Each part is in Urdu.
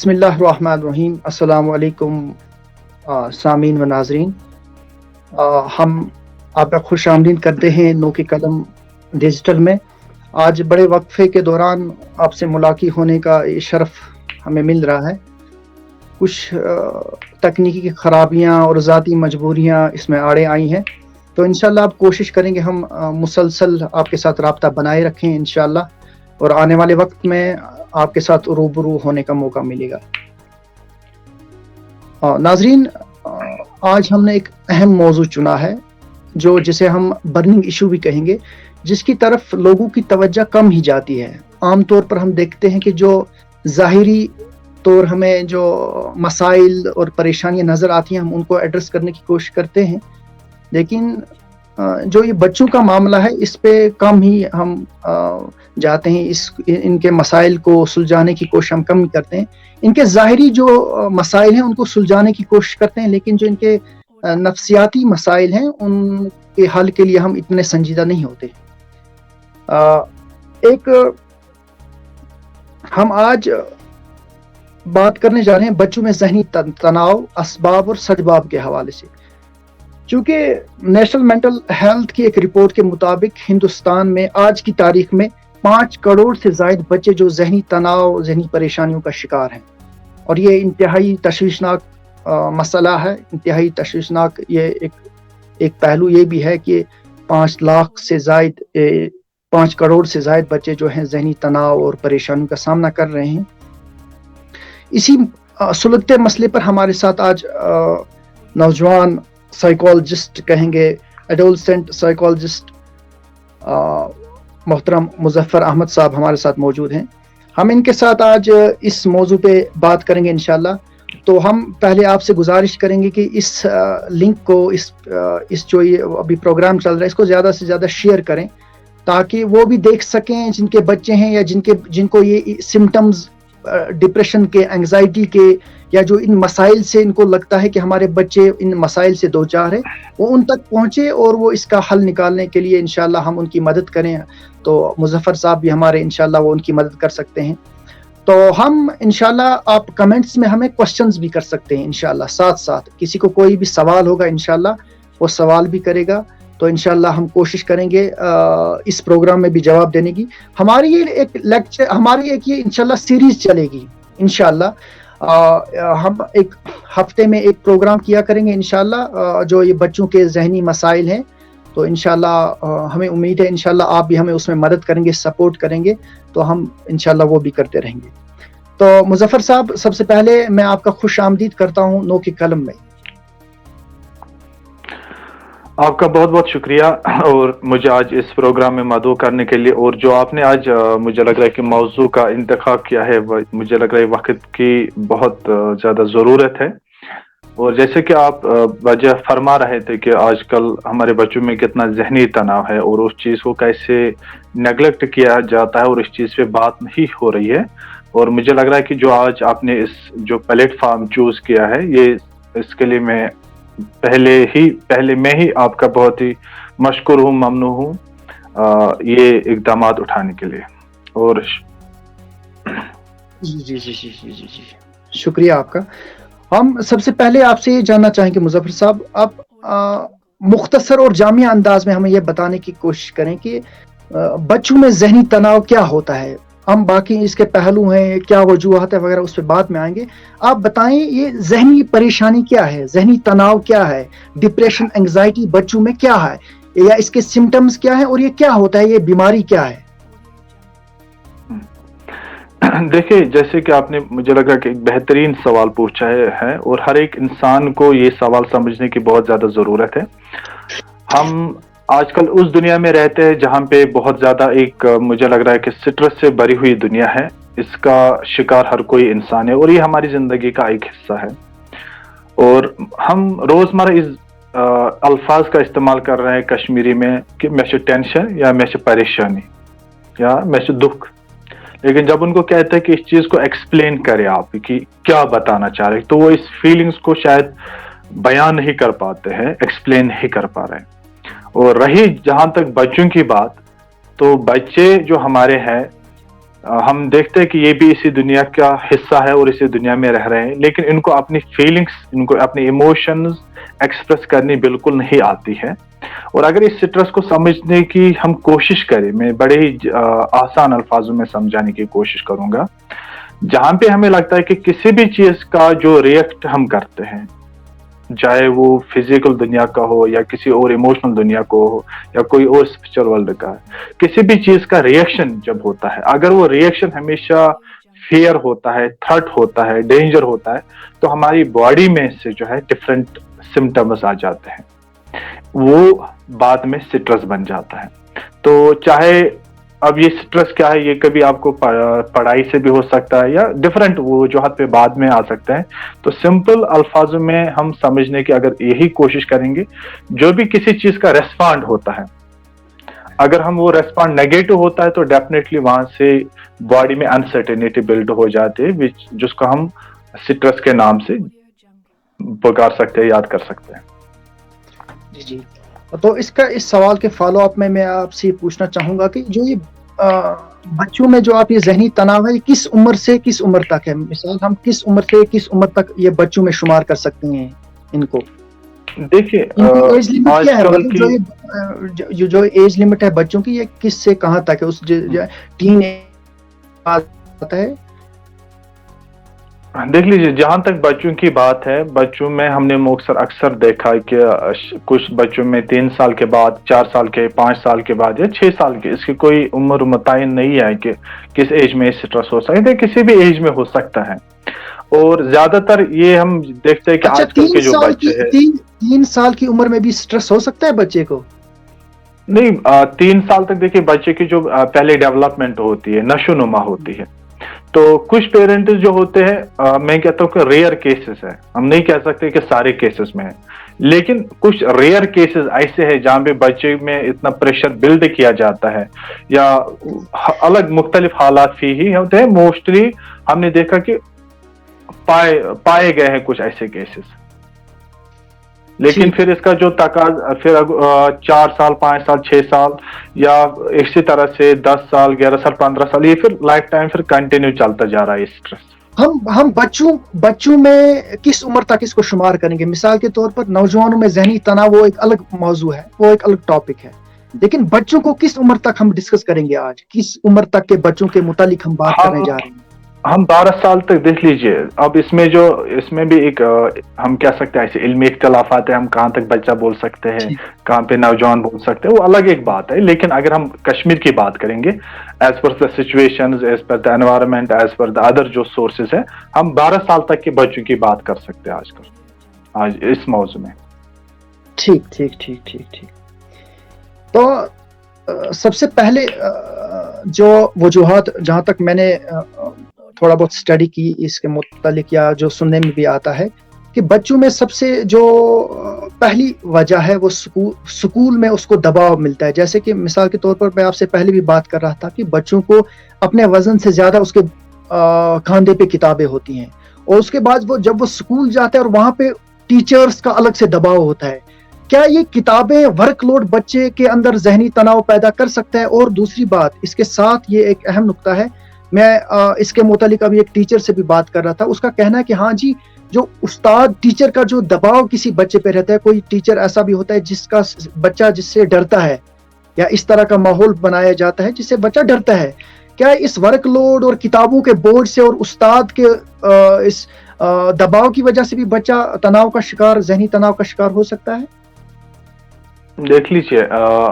بسم اللہ الرحمن الرحیم۔ السلام علیکم سامعین و ناظرین۔ ہم آپ کا خوش آمدید کرتے ہیں نو کے قلم ڈیجیٹل میں۔ آج بڑے وقفے کے دوران آپ سے ملاقات ہونے کا شرف ہمیں مل رہا ہے۔ کچھ تکنیکی خرابیاں اور ذاتی مجبوریاں اس میں آڑے آئی ہیں، تو انشاءاللہ آپ کوشش کریں گے ہم مسلسل آپ کے ساتھ رابطہ بنائے رکھیں انشاءاللہ، اور آنے والے وقت میں آپ کے ساتھ روبرو ہونے کا موقع ملے گا۔ ناظرین، آج ہم نے ایک اہم موضوع چنا ہے جسے ہم برننگ ایشو بھی کہیں گے، جس کی طرف لوگوں کی توجہ کم ہی جاتی ہے۔ عام طور پر ہم دیکھتے ہیں کہ جو ظاہری طور ہمیں جو مسائل اور پریشانیاں نظر آتی ہیں ہم ان کو ایڈریس کرنے کی کوشش کرتے ہیں، لیکن جو یہ بچوں کا معاملہ ہے اس پہ کم ہی ہم جاتے ہیں، ان کے مسائل کو سلجھانے کی کوشش ہم کم کرتے ہیں۔ ان کے ظاہری جو مسائل ہیں ان کو سلجھانے کی کوشش کرتے ہیں، لیکن جو ان کے نفسیاتی مسائل ہیں ان کے حل کے لیے ہم اتنے سنجیدہ نہیں ہوتے۔ ہم آج بات کرنے جا رہے ہیں بچوں میں ذہنی تناؤ، اسباب اور سبب کے حوالے سے۔ چونکہ نیشنل مینٹل ہیلتھ کی ایک رپورٹ کے مطابق ہندوستان میں آج کی تاریخ میں 5 کروڑ سے زائد بچے جو ذہنی تناؤ، ذہنی پریشانیوں کا شکار ہیں، اور یہ انتہائی تشویشناک مسئلہ ہے۔ انتہائی تشویشناک یہ ایک پہلو یہ بھی ہے کہ 5 کروڑ سے زائد بچے جو ہیں ذہنی تناؤ اور پریشانیوں کا سامنا کر رہے ہیں۔ اسی سلگتے مسئلے پر ہمارے ساتھ آج نوجوان سائیکالوجسٹ کہیں گے، ایڈولسنٹ سائیکالوجسٹ محترم مظفر احمد صاحب ہمارے ساتھ موجود ہیں۔ ہم ان کے ساتھ آج اس موضوع پہ بات کریں گے انشاءاللہ۔ تو ہم پہلے آپ سے گزارش کریں گے کہ اس لنک کو، اس جو یہ ابھی پروگرام چل رہا ہے اس کو زیادہ سے زیادہ شیئر کریں، تاکہ وہ بھی دیکھ سکیں جن کے بچے ہیں یا جن کو یہ سمٹمز ڈپریشن کے، انگزائٹی کے، یا جو ان مسائل سے ان کو لگتا ہے کہ ہمارے بچے ان مسائل سے دوچار ہے، وہ ان تک پہنچے اور وہ اس کا حل نکالنے کے لیے انشاءاللہ ہم ان کی مدد کریں۔ تو مظفر صاحب بھی ہمارے انشاءاللہ وہ ان کی مدد کر سکتے ہیں۔ تو ہم انشاءاللہ آپ کمنٹس میں ہمیں کوسچنز بھی کر سکتے ہیں انشاءاللہ، ساتھ ساتھ کسی کو کوئی بھی سوال ہوگا انشاءاللہ وہ سوال بھی کرے گا، تو انشاءاللہ ہم کوشش کریں گے اس پروگرام میں بھی جواب دینے کی۔ ہماری یہ ایک لیکچر، ہماری ایک یہ انشاءاللہ سیریز چلے گی انشاءاللہ۔ ہم ایک ہفتے میں ایک پروگرام کیا کریں گے انشاءاللہ جو یہ بچوں کے ذہنی مسائل ہیں، تو انشاءاللہ ہمیں امید ہے انشاءاللہ آپ بھی ہمیں اس میں مدد کریں گے، سپورٹ کریں گے، تو ہم انشاءاللہ وہ بھی کرتے رہیں گے۔ تو مظفر صاحب، سب سے پہلے میں آپ کا خوش آمدید کرتا ہوں نو کے قلم میں۔ آپ کا بہت بہت شکریہ، اور مجھے آج اس پروگرام میں مدعو کرنے کے لیے، اور جو آپ نے آج مجھے لگ رہا ہے کہ موضوع کا انتخاب کیا ہے، مجھے لگ رہا ہے وقت کی بہت زیادہ ضرورت ہے۔ اور جیسے کہ آپ وجہ فرما رہے تھے کہ آج کل ہمارے بچوں میں کتنا ذہنی تناؤ ہے اور اس چیز کو کیسے نیگلیکٹ کیا جاتا ہے اور اس چیز پہ بات نہیں ہو رہی ہے، اور مجھے لگ رہا ہے کہ جو آج آپ نے اس جو پلیٹ فارم چوز کیا ہے، یہ اس کے لیے میں پہلے میں ہی آپ کا بہت ہی مشکور ہوں، ممنون ہوں یہ اقدامات اٹھانے کے لیے۔ اور جی شکریہ آپ کا۔ ہم سب سے پہلے آپ سے یہ جاننا چاہیں کہ مظفر صاحب، آپ مختصر اور جامع انداز میں ہمیں یہ بتانے کی کوشش کریں کہ بچوں میں ذہنی تناؤ کیا ہوتا ہے۔ ہم باقی اس کے پہلو ہیں، کیا وجوہات ہے وغیرہ، اس پہ بعد میں آئیں گے۔ آپ بتائیں یہ ذہنی پریشانی کیا ہے، ذہنی تناؤ کیا ہے، ڈپریشن، انگزائٹی بچوں میں کیا ہے، یا اس کے سمٹمز کیا ہیں، اور یہ کیا ہوتا ہے، یہ بیماری کیا ہے؟ دیکھیں، جیسے کہ آپ نے مجھے لگا کہ ایک بہترین سوال پوچھا ہے، اور ہر ایک انسان کو یہ سوال سمجھنے کی بہت زیادہ ضرورت ہے۔ ہم آج کل اس دنیا میں رہتے ہیں جہاں پہ بہت زیادہ ایک مجھے لگ رہا ہے کہ سٹرس سے بھری ہوئی دنیا ہے، اس کا شکار ہر کوئی انسان ہے، اور یہ ہماری زندگی کا ایک حصہ ہے۔ اور ہم روزمرہ اس الفاظ کا استعمال کر رہے ہیں کشمیری میں کہ میں سے ٹینشن، یا میں سے پریشانی، یا میں سے دکھ، لیکن جب ان کو کہتے ہیں کہ اس چیز کو ایکسپلین کرے آپ کہ کیا بتانا چاہ رہے، تو وہ اس فیلنگز کو شاید بیان نہیں کر پاتے ہیں، ایکسپلین نہیں کر پا رہے ہیں۔ اور رہی جہاں تک بچوں کی بات، تو بچے جو ہمارے ہیں ہم دیکھتے ہیں کہ یہ بھی اسی دنیا کا حصہ ہے اور اسی دنیا میں رہ رہے ہیں، لیکن ان کو اپنی فیلنگس، ان کو اپنی ایموشنز ایکسپریس کرنی بالکل نہیں آتی ہے. اور اگر اس سٹرس کو سمجھنے کی ہم کوشش کریں، میں بڑے ہی آسان الفاظوں میں سمجھانے کی کوشش کروں گا. جہاں پہ ہمیں لگتا ہے کہ کسی بھی چیز کا جو ریئیکٹ ہم کرتے ہیں، چاہے وہ فزیکل دنیا کا ہو یا کسی اور ایموشنل دنیا کو ہو یا کوئی اور اسپرچل ورلڈ کا ہے، کسی بھی چیز کا ریئیکشن جب ہوتا ہے، اگر وہ ریئیکشن ہمیشہ فیئر ہوتا ہے، تھرٹ ہوتا ہے، ڈینجر ہوتا ہے، تو ہماری باڈی میں سے جو ہے ڈفرینٹ سمٹمز آ جاتے ہیں، وہ بعد میں سٹرس بن جاتا ہے. تو چاہے اب یہ سٹرس کیا ہے، یہ کبھی آپ کو پڑھائی سے بھی ہو سکتا ہے یا ڈفرینٹ وجوہات پہ بعد میں آ سکتا ہے. تو سمپل الفاظوں میں ہم سمجھنے کی اگر یہی کوشش کریں گے، جو بھی کسی چیز کا ریسپانڈ ہوتا ہے، اگر ہم وہ ریسپانڈ نیگیٹو ہوتا ہے تو ڈیفینیٹلی وہاں سے باڈی میں انسرٹینٹی بلڈ ہو جاتے ہیں، جس کو ہم سٹرس کے نام سے پکار سکتے ہیں، یاد کر سکتے ہیں. جی جی. تو اس سوال کے فالو اپ میں آپ سے پوچھنا چاہوں گا کہ جو یہ بچوں میں جو آپ یہ ذہنی تناؤ ہے، کس عمر سے کس عمر تک ہے؟ مثال ہم کس عمر سے کس عمر تک یہ بچوں میں شمار کر سکتے ہیں ان کو؟ دیکھیے ایج لمٹ کیا ہے؟ مطلب جو ایج لمٹ ہے بچوں کی، یہ کس سے کہاں تک ہے؟ اس ٹین آتا ہے. دیکھ لیجیے، جہاں تک بچوں کی بات ہے، بچوں میں ہم نے اکثر دیکھا کہ کچھ بچوں میں 3 سال کے بعد، 4 سال کے، 5 سال کے بعد یا 6 سال کے، اس کی کوئی عمر متعین نہیں ہے کہ کس ایج میں اسٹریس ہو سکتا ہے، کسی بھی ایج میں ہو سکتا ہے. اور زیادہ تر یہ ہم دیکھتے ہیں کہ آج کل کے جو بچے ہیں، 3 سال کی عمر میں بھی اسٹریس ہو سکتا ہے بچے کو؟ نہیں، 3 سال تک دیکھیے بچے کی جو پہلے ڈیولپمنٹ ہوتی ہے، نشو نما ہوتی ہے. تو کچھ پیرنٹس جو ہوتے ہیں، میں کہتا ہوں کہ ریئر کیسز ہے، ہم نہیں کہہ سکتے کہ سارے کیسز میں ہے، لیکن کچھ ریئر کیسز ایسے ہیں جہاں پہ بچے میں اتنا پریشر بلڈ کیا جاتا ہے یا الگ مختلف حالات ہی ہوتے ہیں. موسٹلی ہم نے دیکھا کہ پائے گئے ہیں کچھ ایسے کیسز، لیکن پھر اس کا جو تقاضا پھر 4 سال، 5 سال، 6 سال یا اسی طرح سے 10 سال، 11 سال، 15 سال، یہ پھر لائف ٹائم پھر کنٹینیو چلتا جا رہا ہے اسٹریس. ہم بچوں میں کس عمر تک اس کو شمار کریں گے؟ مثال کے طور پر نوجوانوں میں ذہنی تناؤ وہ ایک الگ موضوع ہے، وہ ایک الگ ٹاپک ہے، لیکن بچوں کو کس عمر تک ہم ڈسکس کریں گے آج؟ کس عمر تک کے بچوں کے متعلق ہم بات کرنے جا رہے ہیں؟ ہم 12 سال تک دیکھ لیجئے. اب اس میں بھی ایک ہم کہہ سکتے ہیں ایسے علمی اختلافات ہیں، ہم کہاں تک بچہ بول سکتے ہیں، کہاں پہ نوجوان بول سکتے ہیں، وہ الگ ایک بات ہے. لیکن اگر ہم کشمیر کی بات کریں گے، as per the situations, as per the environment, as per the other جو سورسز ہیں، ہم 12 سال تک کے بچوں کی بات کر سکتے ہیں آج اس موضوع میں. ٹھیک. تو سب سے پہلے جو وجوہات، جہاں تک میں نے تھوڑا بہت اسٹڈی کی اس کے متعلق یا جو سننے میں بھی آتا ہے، کہ بچوں میں سب سے جو پہلی وجہ ہے وہ سکول میں اس کو دباؤ ملتا ہے. جیسے کہ مثال کے طور پر میں آپ سے پہلے بھی بات کر رہا تھا کہ بچوں کو اپنے وزن سے زیادہ اس کے کاندھے پہ کتابیں ہوتی ہیں، اور اس کے بعد جب وہ سکول جاتے ہیں اور وہاں پہ ٹیچرز کا الگ سے دباؤ ہوتا ہے. کیا یہ کتابیں، ورک لوڈ بچے کے اندر ذہنی تناؤ پیدا کر سکتا ہے؟ اور دوسری بات اس کے ساتھ یہ ایک اہم نقطہ ہے، میں اس کے متعلق ابھی ایک ٹیچر سے بھی بات کر رہا تھا، اس کا کہنا ہے کہ ہاں جی، جو استاد ٹیچر کا جو دباؤ کسی بچے پہ رہتا ہے، کوئی ٹیچر ایسا بھی ہوتا ہے جس کا بچہ جس سے ڈرتا ہے، یا اس طرح کا ماحول بنایا جاتا ہے جس سے بچہ ڈرتا ہے. کیا اس ورک لوڈ اور کتابوں کے بوجھ سے اور استاد کے اس دباؤ کی وجہ سے بھی بچہ تناؤ کا شکار، ذہنی تناؤ کا شکار ہو سکتا ہے؟ دیکھ لیجیے،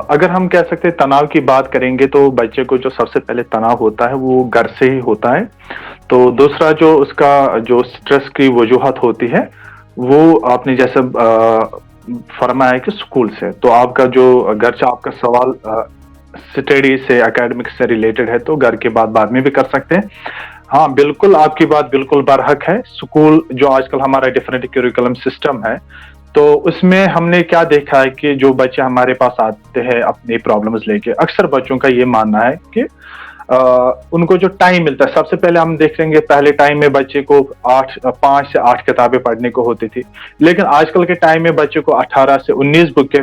اگر ہم کہہ سکتے تناؤ کی بات کریں گے تو بچے کو جو سب سے پہلے تناؤ ہوتا ہے وہ گھر سے ہی ہوتا ہے. تو دوسرا جو اس کا جو سٹریس کی وجوہات ہوتی ہے وہ آپ نے جیسے فرمایا ہے کہ سکول سے. تو آپ کا جو گھر سے آپ کا سوال اسٹڈی سے، اکیڈمک سے ریلیٹڈ ہے، تو گھر کے بعد میں بھی کر سکتے ہیں. ہاں بالکل، آپ کی بات بالکل برحق ہے. سکول جو آج کل ہمارا ڈفرینٹ کیریکولم سسٹم ہے، تو اس میں ہم نے کیا دیکھا ہے کہ جو بچے ہمارے پاس آتے ہیں اپنی پرابلمز لے کے، اکثر بچوں کا یہ ماننا ہے کہ ان کو جو ٹائم ملتا ہے، سب سے پہلے ہم دیکھ لیں گے پہلے ٹائم میں بچے کو 5 سے 8 کتابیں پڑھنے کو ہوتی تھی، لیکن آج کل کے ٹائم میں بچے کو 18 سے 19 بک کے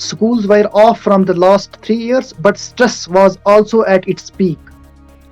schools were off from the last 3 years but stress was also at its peak।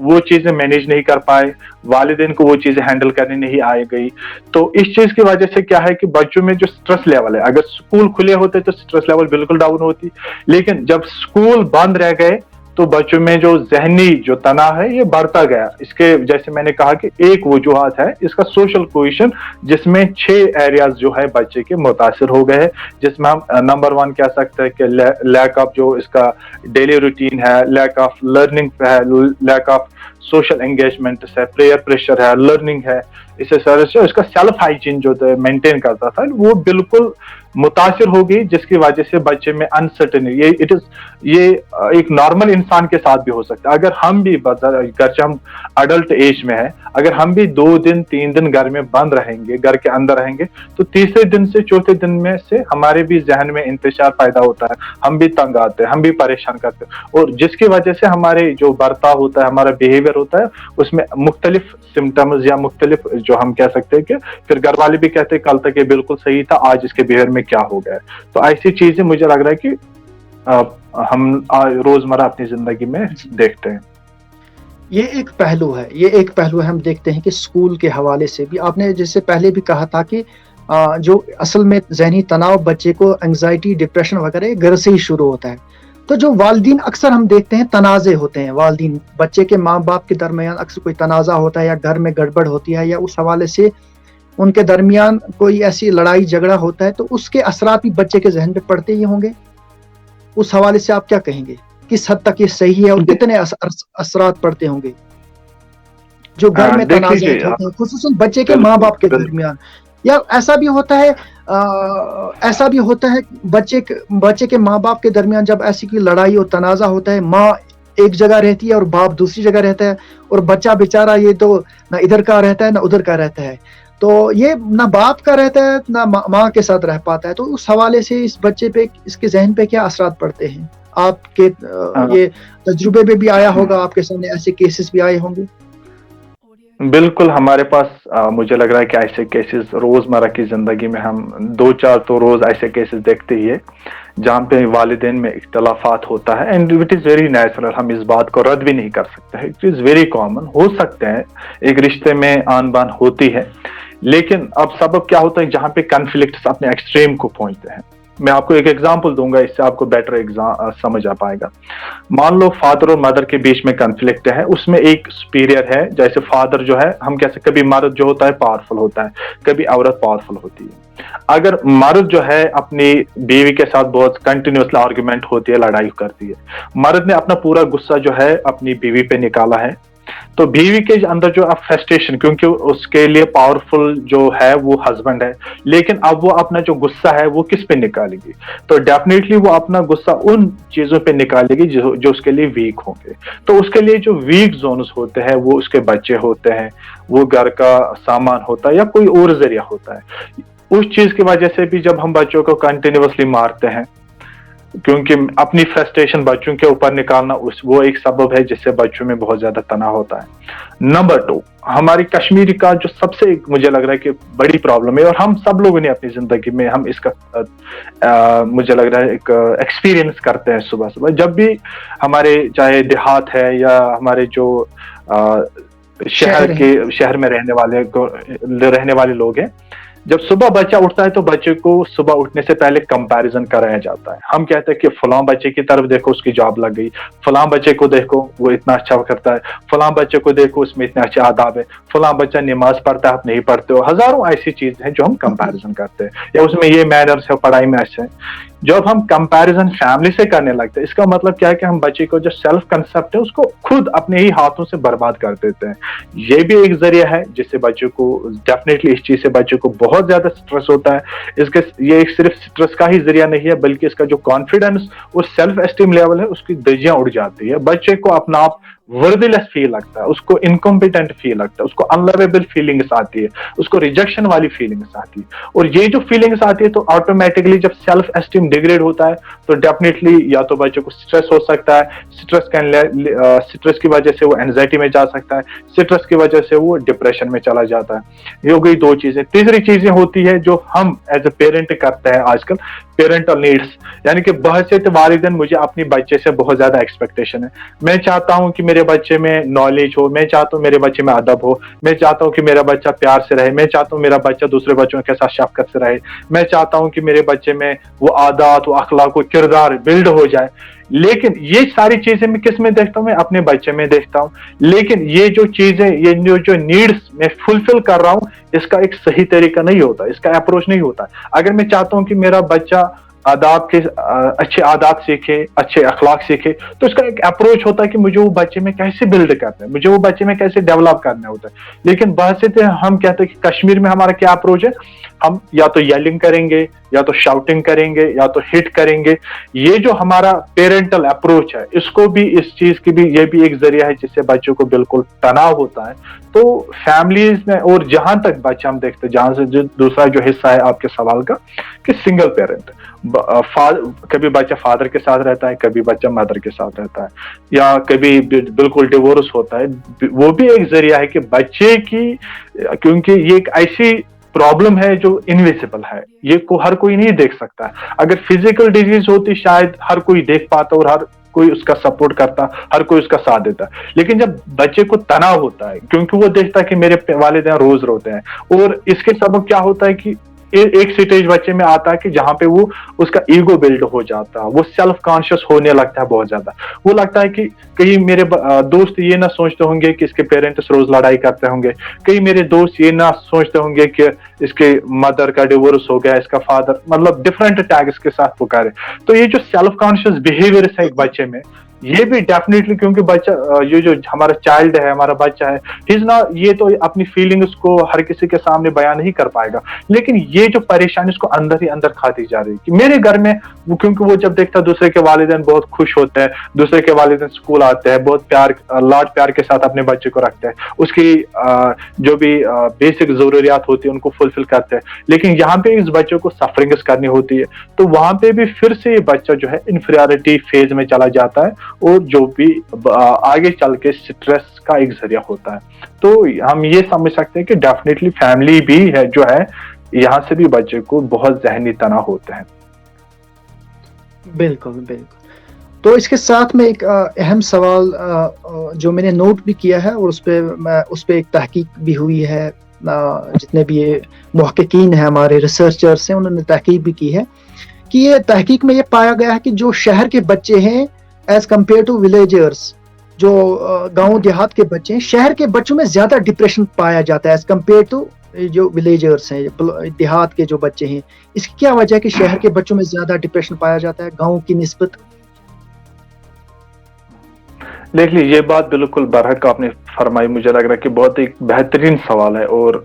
وہ چیزیں مینیج نہیں کر پائے, والدین کو وہ چیزیں ہینڈل کرنے نہیں آئے گئی. تو اس چیز کی وجہ سے کیا ہے کہ بچوں میں جو اسٹریس لیول ہے, اگر اسکول کھلے ہوتے تو اسٹریس لیول بالکل ڈاؤن ہوتی, لیکن جب اسکول بند رہ گئے تو بچوں میں جو ذہنی جو تناؤ ہے یہ بڑھتا گیا. اس کے جیسے میں نے کہا کہ ایک وجوہات ہے اس کا سوشل کوہیشن, جس میں 6 ایریاز جو ہے بچے کے متاثر ہو گئے ہیں, جس میں ہم نمبر 1 کہہ سکتے ہیں کہ لیک آف جو اس کا ڈیلی روٹین ہے, لیک آف لرننگ ہے, لیک آف سوشل انگیجمنٹ ہے, پریئر پریشر ہے, لرننگ ہے. اس سے اس کا سیلف ہائیجین جو مینٹین کرتا تھا وہ بالکل متاثر ہوگی, جس کی وجہ سے بچے میں انسرٹنٹی, یہ ایک نارمل انسان کے ساتھ بھی ہو سکتا ہے. اگر ہم بھی گرچہ ہم اڈلٹ ایج میں ہے, اگر ہم بھی 2 دن 3 دن گھر میں بند رہیں گے, گھر کے اندر رہیں گے, تو تیسرے دن سے چوتھے دن میں سے ہمارے بھی ذہن میں انتشار پیدا ہوتا ہے, ہم بھی تنگ آتے ہیں, ہم بھی پریشان کرتے ہیں, اور جس کی وجہ سے ہمارے جو برتاؤ ہوتا ہے, ہمارا بیہیویئر ہوتا ہے, اس میں مختلف سمٹمز یا مختلف جو ہم کہہ سکتے ہیں کہ پھر گھر والے بھی کہتے ہیں کل تک یہ بالکل صحیح تھا, آج اس کے بیہیویئر میں کیا ہو گیا ہے. تو ایسی چیزیں مجھے لگ رہا ہے کہ ہم روزمرہ اپنی زندگی میں دیکھتے ہیں. یہ ایک پہلو ہے, ہم دیکھتے ہیں کہ اسکول کے حوالے سے بھی آپ نے جیسے پہلے بھی کہا تھا کہ جو اصل میں ذہنی تناؤ بچے کو انگزائٹی, ڈپریشن وغیرہ گھر سے ہی شروع ہوتا ہے. تو جو والدین اکثر ہم دیکھتے ہیں تنازع ہوتے ہیں, والدین بچے کے ماں باپ کے درمیان اکثر کوئی تنازع ہوتا ہے یا گھر میں گڑبڑ ہوتی ہے, یا اس حوالے سے ان کے درمیان کوئی ایسی لڑائی جھگڑا ہوتا ہے, تو اس کے اثرات بھی بچے کے ذہن پہ پڑتے ہی ہوں گے. اس حوالے سے آپ کیا کہیں گے, کس حد تک یہ صحیح ہے اور کتنے اثرات پڑتے ہوں گے جو گھر میں تنازعات ہوتے ہیں خصوصاً بچے کے ماں باپ کے درمیان؟ یا ایسا بھی ہوتا ہے بچے کے ماں باپ کے درمیان جب ایسی کوئی لڑائی اور تنازع ہوتا ہے, ماں ایک جگہ رہتی ہے اور باپ دوسری جگہ رہتا ہے, اور بچہ بیچارہ یہ تو نہ ادھر کا رہتا ہے نہ ادھر کا رہتا ہے, تو یہ نہ باپ کا رہتا ہے نہ ماں کے ساتھ رہ پاتا ہے. تو اس حوالے سے اس بچے پہ, اس کے ذہن پہ کیا اثرات پڑتے ہیں؟ آپ کے یہ تجربے میں بھی آیا ہوگا, آپ کے سامنے ایسے کیسز بھی آئے ہوں گے. بالکل, ہمارے پاس مجھے لگ رہا ہے کہ ایسے کیسز روزمرہ کی زندگی میں ہم 2-4 تو روز ایسے کیسز دیکھتے ہی ہے جہاں پہ والدین میں اختلافات ہوتا ہے, and it is very natural, ہم اس بات کو رد بھی نہیں کر سکتے, اٹ از ویری کامن, ہو سکتے ہیں ایک رشتے میں آن بان ہوتی ہے. لیکن اب سبب کیا ہوتا ہے جہاں پہ کنفلکٹس اپنے ایکسٹریم کو پہنچتے ہیں. میں آپ کو ایک ایگزامپل دوں گا, اس سے آپ کو بیٹر سمجھ آ پائے گا. مان لو فادر اور مدر کے بیچ میں کنفلکٹ ہے, اس میں ایک سپیریئر ہے, جیسے فادر جو ہے ہم کیسے کبھی مرد جو ہوتا ہے پاورفل ہوتا ہے, کبھی عورت پاورفل ہوتی ہے. اگر مرد جو ہے اپنی بیوی کے ساتھ بہت کنٹینیوسلی آرگومنٹ ہوتی ہے, لڑائی کرتی ہے, مرد نے اپنا پورا غصہ جو ہے اپنی بیوی پہ نکالا ہے, تو بیوی کے اندر جو اب فرسٹریشن, کیونکہ اس کے لیے پاورفل جو ہے وہ ہسبینڈ ہے, لیکن اب وہ اپنا جو غصہ ہے وہ کس پہ نکالے گی؟ تو ڈیفینیٹلی وہ اپنا غصہ ان چیزوں پہ نکالے گی جو اس کے لیے ویک ہوں گے. تو اس کے لیے جو ویک زونز ہوتے ہیں وہ اس کے بچے ہوتے ہیں, وہ گھر کا سامان ہوتا ہے, یا کوئی اور ذریعہ ہوتا ہے. اس چیز کی وجہ سے بھی جب ہم بچوں کو کنٹینیوسلی مارتے ہیں, کیونکہ اپنی فرسٹریشن بچوں کے اوپر نکالنا وہ ایک سبب ہے جس سے بچوں میں بہت زیادہ تناؤ ہوتا ہے. نمبر 2, ہماری کشمیری کا جو سب سے مجھے لگ رہا ہے کہ بڑی پرابلم ہے, اور ہم سب لوگوں نے اپنی زندگی میں ہم اس کا مجھے لگ رہا ہے ایک ایکسپیرینس کرتے ہیں صبح صبح, جب بھی ہمارے چاہے دیہات ہے یا ہمارے جو شہر میں رہنے والے لوگ ہیں, جب صبح بچہ اٹھتا ہے تو بچے کو صبح اٹھنے سے پہلے کمپیریزن کرایا جاتا ہے. ہم کہتے ہیں کہ فلاں بچے کی طرف دیکھو, اس کی جاب لگ گئی, فلاں بچے کو دیکھو وہ اتنا اچھا کرتا ہے, فلاں بچے کو دیکھو اس میں اتنے اچھے آداب ہے, فلاں بچہ نماز پڑھتا ہے آپ نہیں پڑھتے ہو. ہزاروں ایسی چیزیں ہیں جو ہم کمپیریزن کرتے ہیں, یا اس میں یہ مینرز ہے, پڑھائی میں اچھا ہے. جب ہم کمپیریزن فیملی سے کرنے لگتے ہیں, اس کا مطلب کیا ہے کہ ہم بچے کو جو سیلف کنسپٹ ہے اس کو خود اپنے ہی ہاتھوں سے برباد کر دیتے ہیں. یہ بھی ایک ذریعہ ہے جس سے بچوں کو ڈیفینیٹلی اس چیز سے بچوں کو بہت زیادہ سٹریس ہوتا ہے. یہ ایک صرف سٹریس کا ہی ذریعہ نہیں ہے, بلکہ اس کا جو کانفیڈنس اور سیلف اسٹیم لیول ہے اس کی دھجیاں اڑ جاتی ہے. بچے کو اپنا آپ وردی لیس فیل لگتا ہے, اس کو انکمپیٹنٹ فیل لگتا ہے, اس کو انلویبل فیلنگس آتی ہے, اس کو ریجیکشن والی فیلنگس آتی ہے. اور یہ جو فیلنگس آتی ہے تو آٹومیٹکلی جب سیلف اسٹیم ڈیگریڈ ہوتا ہے تو ڈیفینیٹلی یا تو بچے کو سٹریس ہو سکتا ہے, سٹریس کی وجہ سے وہ اینزائٹی میں جا سکتا ہے, سٹریس کی وجہ سے وہ ڈپریشن میں چلا جاتا ہے. یہ ہو گئی 2 چیزیں. تیسری چیزیں ہوتی ہے جو ہم ایز اے پیرنٹ کرتے ہیں آج کل. پیرنٹل نیڈس، یعنی کہ بحثیت والدین مجھے اپنی بچے سے بہت زیادہ ایکسپیکٹیشن ہے. میں چاہتا ہوں کہ میرے بچے میں نالج ہو، میں چاہتا ہوں میرے بچے میں ادب ہو، میں چاہتا ہوں کہ میرا بچہ پیار سے رہے، میں چاہتا ہوں میرا بچہ دوسرے بچوں کے ساتھ شفقت سے رہے، میں چاہتا ہوں کہ میرے بچے میں وہ عادات و اخلاق و کردار بلڈ ہو جائے. لیکن یہ ساری چیزیں میں کس میں دیکھتا ہوں؟ میں اپنے بچے میں دیکھتا ہوں. لیکن یہ جو چیزیں، یہ جو نیڈس میں فلفل کر رہا ہوں، اس کا ایک صحیح طریقہ نہیں ہوتا، اس کا اپروچ نہیں ہوتا. اگر میں چاہتا ہوں کہ میرا بچہ آداب کے اچھے عادات سیکھے، اچھے اخلاق سیکھے، تو اس کا ایک اپروچ ہوتا ہے کہ مجھے وہ بچے میں کیسے بلڈ کرنا ہے، مجھے وہ بچے میں کیسے ڈیولپ کرنا ہوتا ہے. لیکن بحثیت ہم کہتے ہیں کہ کشمیر میں ہمارا کیا اپروچ ہے؟ ہم یا تو یلنگ کریں گے، یا تو شاؤٹنگ کریں گے، یا تو ہٹ کریں گے. یہ جو ہمارا پیرنٹل اپروچ ہے، اس کو بھی، اس چیز کی بھی، یہ بھی ایک ذریعہ ہے جس سے بچوں کو بالکل تناؤ ہوتا ہے. تو فیملیز میں، اور جہاں تک بچہ ہم دیکھتے ہیں، جہاں سے دوسرا جو حصہ ہے آپ کے سوال کا، کہ سنگل پیرنٹ، کبھی بچہ فادر کے ساتھ رہتا ہے، کبھی بچہ مدر کے ساتھ رہتا ہے، یا کبھی بالکل ڈیورس ہوتا ہے. وہ بھی ایک ذریعہ ہے کہ بچے کی، کیونکہ یہ ایک ایسی پرابلم ہے جو انویزیبل ہے، یہ ہر کوئی نہیں دیکھ سکتا. اگر فزیکل ڈیزیز ہوتی شاید ہر کوئی دیکھ پاتا اور ہر کوئی اس کا سپورٹ کرتا، ہر کوئی اس کا ساتھ دیتا. لیکن جب بچے کو تناؤ ہوتا ہے، کیونکہ وہ دیکھتا ہے کہ میرے والدین روز روتے ہیں، اور اس کے سبب کیا ہوتا ہے کہ ایک سٹیج بچے میں آتا ہے کہ جہاں پہ وہ، اس کا ایگو بلڈ ہو جاتا ہے، وہ سیلف کانشیس ہونے لگتا ہے بہت زیادہ. وہ لگتا ہے کہ کہیں میرے دوست یہ نہ سوچتے ہوں گے کہ اس کے پیرنٹس روز لڑائی کرتے ہوں گے، کہیں میرے دوست یہ نہ سوچتے ہوں گے کہ اس کے مدر کا ڈیورس ہو گیا، اس کا فادر، مطلب ڈفرینٹ ٹیگس کے ساتھ پکارے. تو یہ جو سیلف کانشیس بہیویئر ہے ایک بچے میں، یہ بھی ڈیفینیٹلی، کیونکہ بچہ، یہ جو ہمارا چائلڈ ہے، ہمارا بچہ ہے، یہ تو اپنی فیلنگس کو ہر کسی کے سامنے بیان نہیں کر پائے گا. لیکن یہ جو پریشانی اس کو اندر ہی اندر کھاتی جا رہی ہے کہ میرے گھر میں، کیونکہ وہ جب دیکھتا ہے دوسرے کے والدین بہت خوش ہوتے ہیں، دوسرے کے والدین اسکول آتے ہیں، بہت پیار، لاڈ پیار کے ساتھ اپنے بچے کو رکھتے ہیں، اس کی جو بھی بیسک ضروریات ہوتی ہیں ان کو فلفل کرتے ہیں. لیکن یہاں پہ اس بچے کو سفرنگس کرنی ہوتی ہے، تو وہاں پہ بھی پھر سے یہ بچہ جو ہے انفیریورٹی فیز میں چلا جاتا ہے، اور جو بھی آگے چل کے سٹریس کا ایک ذریعہ ہوتا ہے. تو ہم یہ سمجھ سکتے ہیں کہ ڈیفینیٹلی فیملی بھی ہے جو ہے، یہاں سے بھی بچے کو بہت ذہنی تناؤ ہوتے ہیں. بالکل بالکل. تو اس کے ساتھ میں ایک اہم سوال جو میں نے نوٹ بھی کیا ہے، اور اس پہ ایک تحقیق بھی ہوئی ہے، جتنے بھی یہ محققین ہیں، ہمارے ریسرچرز ہیں، انہوں نے تحقیق بھی کی ہے کہ یہ تحقیق میں یہ پایا گیا ہے کہ جو شہر کے بچے ہیں ایز کمپیئر ٹو ولیجرز، جو گاؤں دیہات کے بچے ہیں، شہر کے بچوں میں زیادہ ڈپریشن پایا جاتا ہے ایز کمپیئر ٹو جو ولیجرز ہیں، دیہات کے جو بچے ہیں. اس کی کیا وجہ ہے کہ شہر کے بچوں میں زیادہ ڈپریشن پایا جاتا ہے گاؤں کی نسبت؟ دیکھ لیجیے، یہ بات بالکل برحق آپ نے فرمائی. مجھے لگ رہا ہے کہ بہت ایک بہترین سوال ہے، اور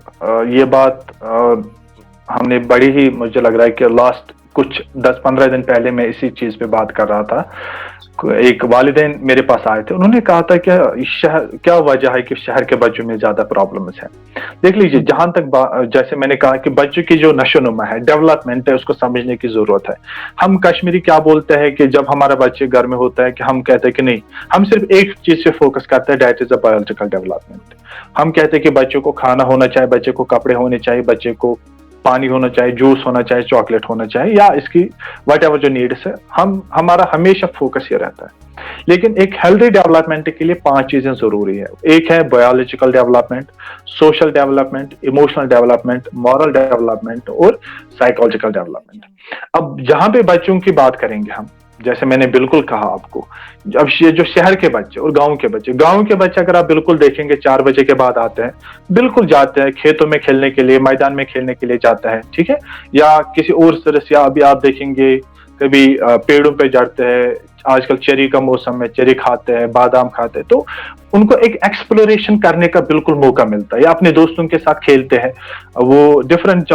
یہ بات ہم نے بڑی ہی، مجھے لگ رہا ہے کہ لاسٹ کچھ 10-15 دن پہلے میں اسی چیز پہ بات کر رہا تھا. ایک والدین میرے پاس آئے تھے، انہوں نے کہا تھا کہ کیا وجہ ہے کہ شہر کے بچوں میں زیادہ پرابلمز ہیں. دیکھ لیجیے، جہاں تک جیسے میں نے کہا کہ بچوں کی جو نشو نما ہے، ڈیولپمنٹ ہے، اس کو سمجھنے کی ضرورت ہے. ہم کشمیری کیا بولتے ہیں کہ جب ہمارا بچے گھر میں ہوتا ہے کہ ہم کہتے ہیں کہ نہیں، ہم صرف ایک چیز سے فوکس کرتے ہیں، that is a biological development. ہم کہتے ہیں کہ بچوں کو کھانا ہونا چاہیے، بچے کو کپڑے ہونے چاہیے، بچے کو پانی ہونا چاہیے، جوس ہونا چاہیے، چاکلیٹ ہونا چاہیے، یا اس کی وٹ ایور جو نیڈس ہے، ہمارا ہمیشہ فوکس یہ رہتا ہے. لیکن ایک ہیلدی ڈیولپمنٹ کے لیے 5 چیزیں ضروری ہے. ایک ہے biological development, social development, emotional development, moral development, اور سائیکولوجیکل ڈیولپمنٹ. اب جہاں پہ بچوں کی بات کریں گے ہم، جیسے میں نے بالکل کہا آپ کو، اب یہ جو شہر کے بچے اور گاؤں کے بچے اگر آپ بالکل دیکھیں گے 4 بجے کے بعد آتے ہیں، بالکل جاتے ہیں کھیتوں میں کھیلنے کے لیے، میدان میں کھیلنے کے لیے جاتا ہے، ٹھیک ہے، یا کسی اور سرس، یا ابھی آپ دیکھیں گے کبھی پیڑوں پہ چڑھتے ہیں. آج کل چیری کا موسم ہے، چیری کھاتے ہیں، بادام کھاتے ہیں، تو ان کو ایک ایکسپلوریشن کرنے کا بالکل موقع ملتا ہے، یا اپنے دوستوں کے ساتھ کھیلتے ہیں وہ ڈفرینٹ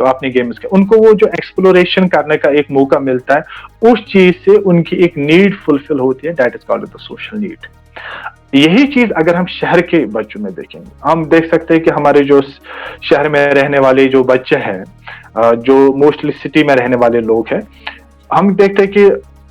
اپنی گیمز کے، ان کو وہ جو ایکسپلوریشن کرنے کا ایک موقع ملتا ہے، اس چیز سے ان کی ایک نیڈ فلفل ہوتی ہے، that is called the social need. یہی چیز اگر ہم شہر کے بچوں میں دیکھیں گے، ہم دیکھ سکتے ہیں کہ ہمارے جو شہر میں رہنے والے جو بچے ہیں، جو موسٹلی سٹی میں رہنے والے لوگ ہیں، ہم دیکھتے ہیں کہ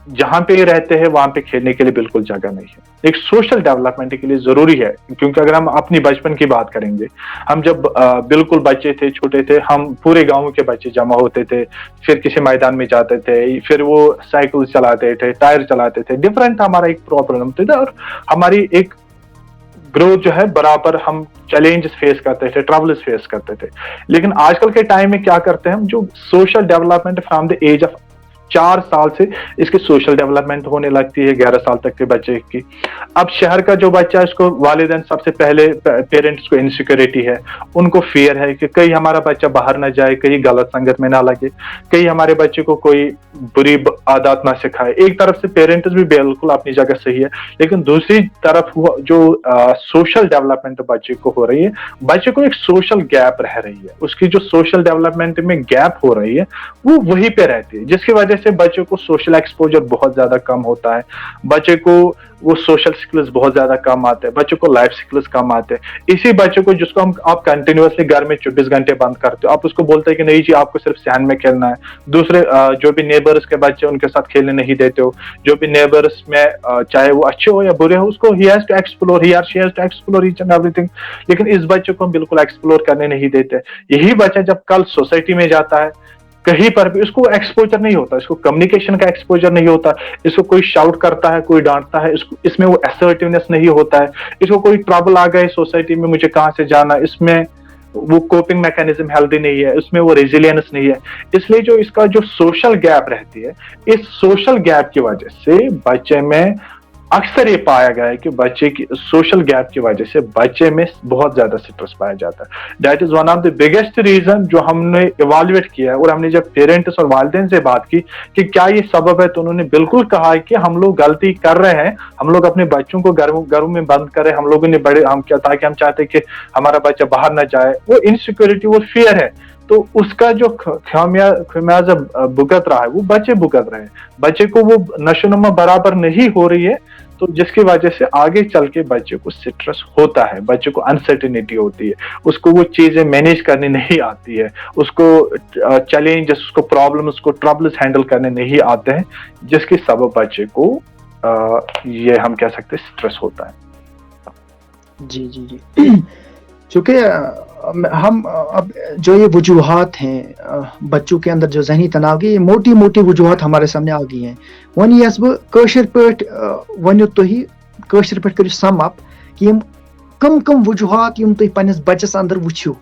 جہاں پہ یہ رہتے ہیں وہاں پہ کھیلنے کے لیے بالکل جگہ نہیں ہے. ایک سوشل ڈیولپمنٹ کے لیے ضروری ہے, کیونکہ اگر ہم اپنی بچپن کی بات کریں گے, ہم جب بالکل بچے تھے, چھوٹے تھے, ہم پورے گاؤں کے بچے جمع ہوتے تھے, پھر کسی میدان میں جاتے تھے, پھر وہ سائیکل چلاتے تھے, ٹائر چلاتے تھے, ڈفرینٹ ہمارا ایک پرابلم تھا, اور ہماری ایک گروتھ جو ہے برابر ہم چیلنجز فیس کرتے تھے, ٹربلز فیس کرتے تھے. لیکن آج کل کے ٹائم میں کیا کرتے ہیں ہم, جو social development from the age of 4 سال سے اس کی سوشل ڈیولپمنٹ ہونے لگتی ہے 11 سال تک کے بچے کی. اب شہر کا جو بچہ ہے اس کو والدین سب سے پہلے پیرنٹس کو انسیکیورٹی ہے, ان کو فیئر ہے کہ کہیں ہمارا بچہ باہر نہ جائے, کہیں غلط سنگت میں نہ لگے, کہیں ہمارے بچے کو کوئی بری عادات نہ سکھائے. ایک طرف سے پیرنٹس بھی بالکل اپنی جگہ صحیح ہے, لیکن دوسری طرف جو سوشل ڈیولپمنٹ بچے کو ہو رہی ہے, بچے کو ایک سوشل گیپ رہ رہی ہے, اس کی جو سوشل ڈیولپمنٹ میں گیپ ہو رہی ہے وہ وہیں پہ رہتی ہے, جس کی وجہ سے بچے کو سوشل ایکسپوجر بہت زیادہ کم ہوتا ہے, بچے کو وہ سوشل سکلز بہت زیادہ کم آتے ہیں, بچے کو لائف سکلز کم آتے ہیں. اسی بچے کو جس کو آپ کنٹینیوسلی گھر میں 24 گھنٹے بند کرتے ہو, آپ اس کو بولتے ہیں کہ نہیں جی آپ کو صرف صحن میں کھیلنا ہے, دوسرے جو بھی نیبرس کے بچے ان کے ساتھ کھیلنے نہیں دیتے ہو, جو بھی نیبرس میں چاہے وہ اچھے ہو یا برے ہو, اس کو he has to explore, he اور she has to explore each and everything. لیکن اس بچے کو ہم بالکل ایکسپلور کرنے نہیں دیتے. یہی بچہ جب کل سوسائٹی میں جاتا ہے, کہیں پر بھی اس کو ایکسپوجر نہیں ہوتا, اس کو کمیونیکیشن کا ایکسپوجر نہیں ہوتا, اس کو کوئی شاؤٹ کرتا ہے, کوئی ڈانٹتا ہے, اس میں وہ اسرٹیونیس نہیں ہوتا ہے, اس کو کوئی ٹربل آ گئے سوسائٹی میں مجھے کہاں سے جانا, اس میں وہ کوپنگ میکینزم ہیلدی نہیں ہے, اس میں وہ ریزیلینس نہیں ہے. اس لیے جو اس کا جو سوشل گیپ رہتی ہے, اس سوشل گیپ کی وجہ سے بچے میں اکثر یہ پایا گیا ہے کہ بچے کی سوشل گیپ کی وجہ سے بچے میں بہت زیادہ سٹریس پایا جاتا ہے. That is one of the biggest reason جو ہم نے ایوالویٹ کیا ہے, اور ہم نے جب پیرنٹس اور والدین سے بات کی کہ کیا یہ سبب ہے, تو انہوں نے بالکل کہا کہ ہم لوگ غلطی کر رہے ہیں, ہم لوگ اپنے بچوں کو گھروں میں بند کریں, ہم لوگوں نے تاکہ ہم چاہتے کہ ہمارا بچہ باہر نہ جائے. وہ انسیکیورٹی, وہ فیئر ہے, تو اس کا جو خمیازہ بھگت رہا ہے وہ بچے بھگت رہے ہیں. بچے کو وہ نشو نما برابر نہیں ہو رہی ہے, تو جس کی وجہ سے آگے چل کے بچے کو سٹریس ہوتا ہے, بچے کو انسرٹینٹی ہوتی ہے, اس کو وہ چیزیں مینیج کرنے نہیں آتی ہے, اس کو چیلنجز, اس کو پرابلم, اس کو ٹربلز ہینڈل کرنے نہیں آتے ہیں, جس کے سبب بچے کو یہ ہم کہہ سکتے ہیں سٹریس ہوتا ہے. جی جی جی, چونکہ ہم اب جو یہ وجوہات ہیں بچوں کے اندر جو ذہنی تناؤ کی, یہ موٹی موٹی وجوہات ہمارے سامنے آ گئی ہیں. ون یس بہ کٲشِر پٲٹھۍ ؤنِو تُہۍ, کٲشِر پٲٹھۍ کٔرِو سم اپ کہ یم کم وجوہات یم تُہۍ پننِس بچس اندر وٕچھِو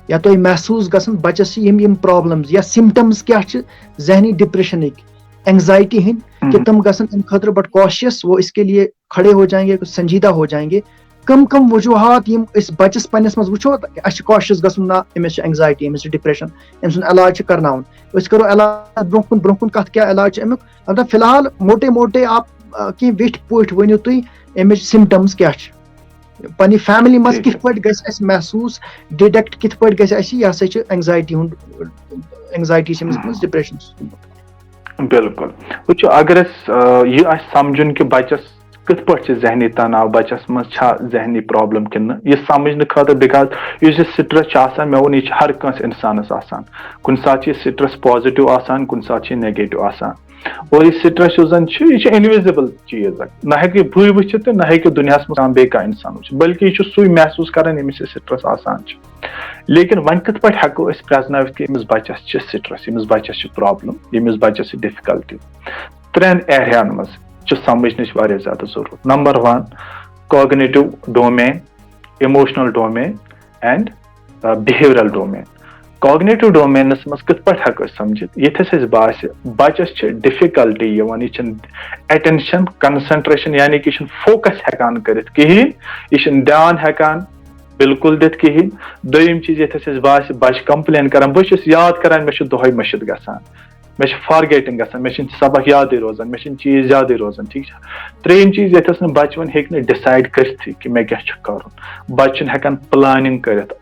یا تۄہہِ محسوٗس گژھن بچس یم پرابلمز یا سمٹمز کیا چھِ ذہنی ڈپریشنٕکۍ, اینگزائٹی ہٕنٛدۍ, کہ تم گژھن امہِ خٲطرٕ بڑٕ کاشیس, وہ اس کے لیے کھڑے ہو جائیں گے, سنجیدہ ہو جائیں گے. کم وجوہات یم اس بچس پننس مز وچھو, اس کاشیس گژھن, نہ امس چھِ اینگزائٹی, امس چھِ ڈپریشن, ام سُنٛد علاج چھِ کرناوُن. أسۍ کرو علاج برونٛہہ کُن کتھ کیٛاہ علاج چھُ امیُک. البتہ فی الحال موٹے آپ کینٛہہ ویٹھۍ پٲٹھۍ ؤنِو تُہۍ امِچ سمٹمز کیٛاہ چھِ, پننہِ فیملی منٛز کِتھ پٲٹھۍ گژھِ اَسہِ محسوٗس, ڈِٹیکٹ کِتھ پٲٹھۍ گژھِ اَسہِ یہِ ہسا چھِ اینگزائٹی چھِ أمِس منٛز, ڈپریشن. بالکل, وٕچھو اگر أسۍ یہِ آسہِ سمجھُن کہِ بچس کِتھ پٲٹھۍ چھِ ذہنی تناو, بچس منٛز چھا ذہنی پرابلم کِنہٕ نہٕ, یہِ سمجھنہٕ خٲطرٕ, بِکاز یُس یہِ سٹریس چھُ آسان, مےٚ ووٚن یہِ چھُ ہر کٲنٛسہِ انسانس آسان. کُنہِ ساتہٕ چھُ یہِ سٹریس پازِٹِو آسان, کُنہِ ساتہٕ چھُ یہِ نیگیٹِو آسان, اور یہِ سٹریس یُس زن چھُ, یہِ چھُ انوِزبل چیٖز اکھ, نہ ہیٚکہِ بٕے وٕچھِتھ تہٕ نہ ہیٚکہِ دُنیاہس منٛز بیٚیہِ کانٛہہ انسان وٕچھِتھ, بلکہِ یہِ چھُ سُے محسوٗس کران ییٚمِس یہِ سٹریس آسان چھُ. لیکن وۄنۍ کِتھ پٲٹھۍ ہٮ۪کو أسۍ پرٛزنٲوِتھ کہِ أمِس بچس چھِ سٹریس, ییٚمِس بچس چھِ پرابلم, ییٚمِس بچس چھِ ڈِفکلٹی. 3 ایریاہن منٛز چھِ سمجھنٕچ واریاہ زیادٕ ضروٗرت. Number 1 cognitive domain, emotional domain and behavioural domain. Cognitive domains منٛز کِتھ پٲٹھۍ ہٮ۪کو أسۍ سمجھِتھ, ییٚتھس اَسہِ باسہِ بچس چھِ ڈِفکلٹی یِوان, یہِ چھُنہٕ ایٹینشن کنسنٹریشن یعنی کہِ یہِ چھُنہٕ فوکس ہٮ۪کان کٔرِتھ کِہیٖنۍ, یہِ چھُنہٕ دیان ہٮ۪کان بالکل دِتھ کِہیٖنۍ. دوٚیِم چیٖز ییٚتھس اَسہِ باسہِ بچہِ کمپلین کران, بہٕ چھُس یاد کران, مےٚ چھُ دۄہے مٔشِد گژھان, مےٚ چھِ فارگیٹنگ گژھان, مےٚ چھِنہٕ سبق یادٕے روزان, مےٚ چھِنہٕ چیٖز یادٕے روزان, ٹھیٖک چھا. 3یِم چیٖز ییٚتھس نہٕ بچہِ وۄنۍ ہیٚکہِ نہٕ ڈِسایڈ کٔرتھٕے کہِ مےٚ کیٛاہ چھُ کرُن, بچہِ چھُنہٕ ہٮ۪کان پلاننگ کٔرِتھ,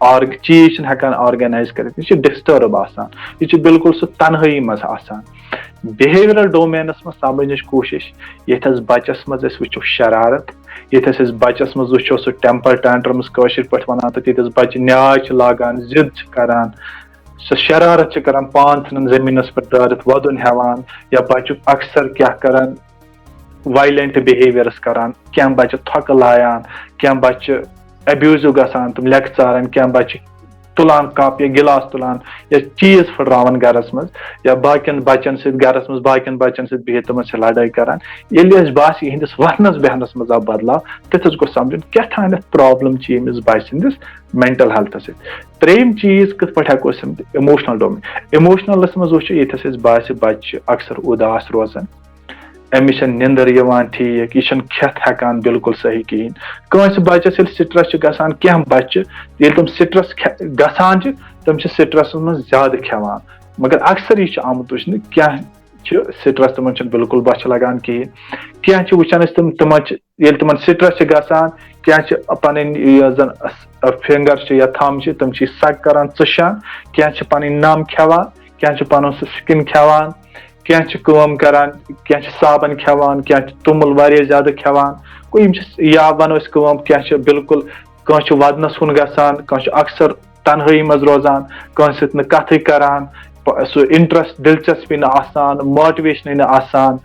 چیٖز چھِنہٕ ہٮ۪کان آرگنایز کٔرِتھ, یہِ چھُ ڈسٹٲرب آسان, یہِ چھُ بالکل سُہ تنہٲیی منٛز آسان. بِہیورل ڈومینس منٛز سمجھنٕچ کوٗشش, ییٚتھس بچس منٛز أسۍ وٕچھو شرارت, ییٚتھس أسۍ بچس منٛز وٕچھو سُہ ٹیمپر ٹینٹرمز کٲشِر پٲٹھۍ ونان, تہٕ ییٚتھس بچہِ نیاے چھِ لاگان, ضد چھِ کران, سہ شرارت کران پان ژھنان زمینس پہ دارت ودن ہیوان یا بچہ اکثر کیا کران وائلنٹ بہیویئرس کران کینٛہہ بچہ تھۄکہٕ لایان کینٛہہ بچہ ایبیوزو گژھان تم لیکہٕ ژاران کینٛہہ بچہ تلان کپ یا گلاس تلان یا چیز پھٹراوان گرس مز یا باقین بچن سۭتۍ گرس مز باقین بچن سۭتۍ بہت تمن سۭتۍ لڑٲے کران ییٚلہِ اسہِ باسہِ یہندس ورنس بیہنس مز آو بدلاو تتھس گوٚژھ سمجھُن کیٛاہتانٮ۪تھ پرابلم چھِ ییٚمِس بچہِ سٕنٛدِس مینٹل ہیلتھس سۭتۍ ترٛیٚیِم چیٖز کِتھ پٲٹھۍ ہٮ۪کو أسۍ سمجھِتھ اِموشنل ڈومین اِموشنلس منٛز وٕچھو ییٚتھس اَسہِ باسہِ بچہِ چھِ اکثر اُداس روزان أمِس چھنہٕ نِندٕر یِوان ٹھیٖک یہِ چھنہٕ کھٮ۪تھ ہٮ۪کان بالکل صحیح کِہیٖنۍ کٲنٛسہِ بچس ییٚلہِ سٹرس چھُ گژھان کینٛہہ بچہِ ییٚلہِ تِم سٹرس گژھان چھِ تِم چھِ سٹرسس منٛز زیادٕ کھٮ۪وان مگر اکثر یہِ چھُ آمُت وٕچھنہٕ کینٛہہ چھِ سٹرس تِمن چھنہٕ بالکل بۄچھِ لگان کِہیٖنۍ کینٛہہ چھِ وٕچھان أسۍ تِمن چھِ ییٚلہِ تِمن سٹرس چھِ گژھان کینٛہہ چھِ پنٕنۍ یۄس زن فنگر چھِ یا تھم چھِ تِم چھِ سگ کران ژٕشان کینٛہہ چھِ پنٕنۍ نم کھٮ۪وان کینٛہہ چھِ پنُن سُہ سکن کھٮ۪وان کینٛہہ چھِ کٲم کران کینٛہہ چھِ صابن کھٮ۪وان کینٛہہ چھِ توٚمُل واریاہ زیادٕ کھٮ۪وان گوٚو یِم چھِ یا ونو أسۍ کٲم کینٛہہ چھِ بالکل کٲنٛسہِ چھُ ودنس کُن گژھان کٲنٛسہِ چھُ اکثر تنہٲیی منٛز روزان کٲنٛسہِ سۭتۍ نہٕ کتھٕے کران سُہ انٹرسٹ دلچسپی نہٕ آسان ماٹِویشنٕے نہٕ آسان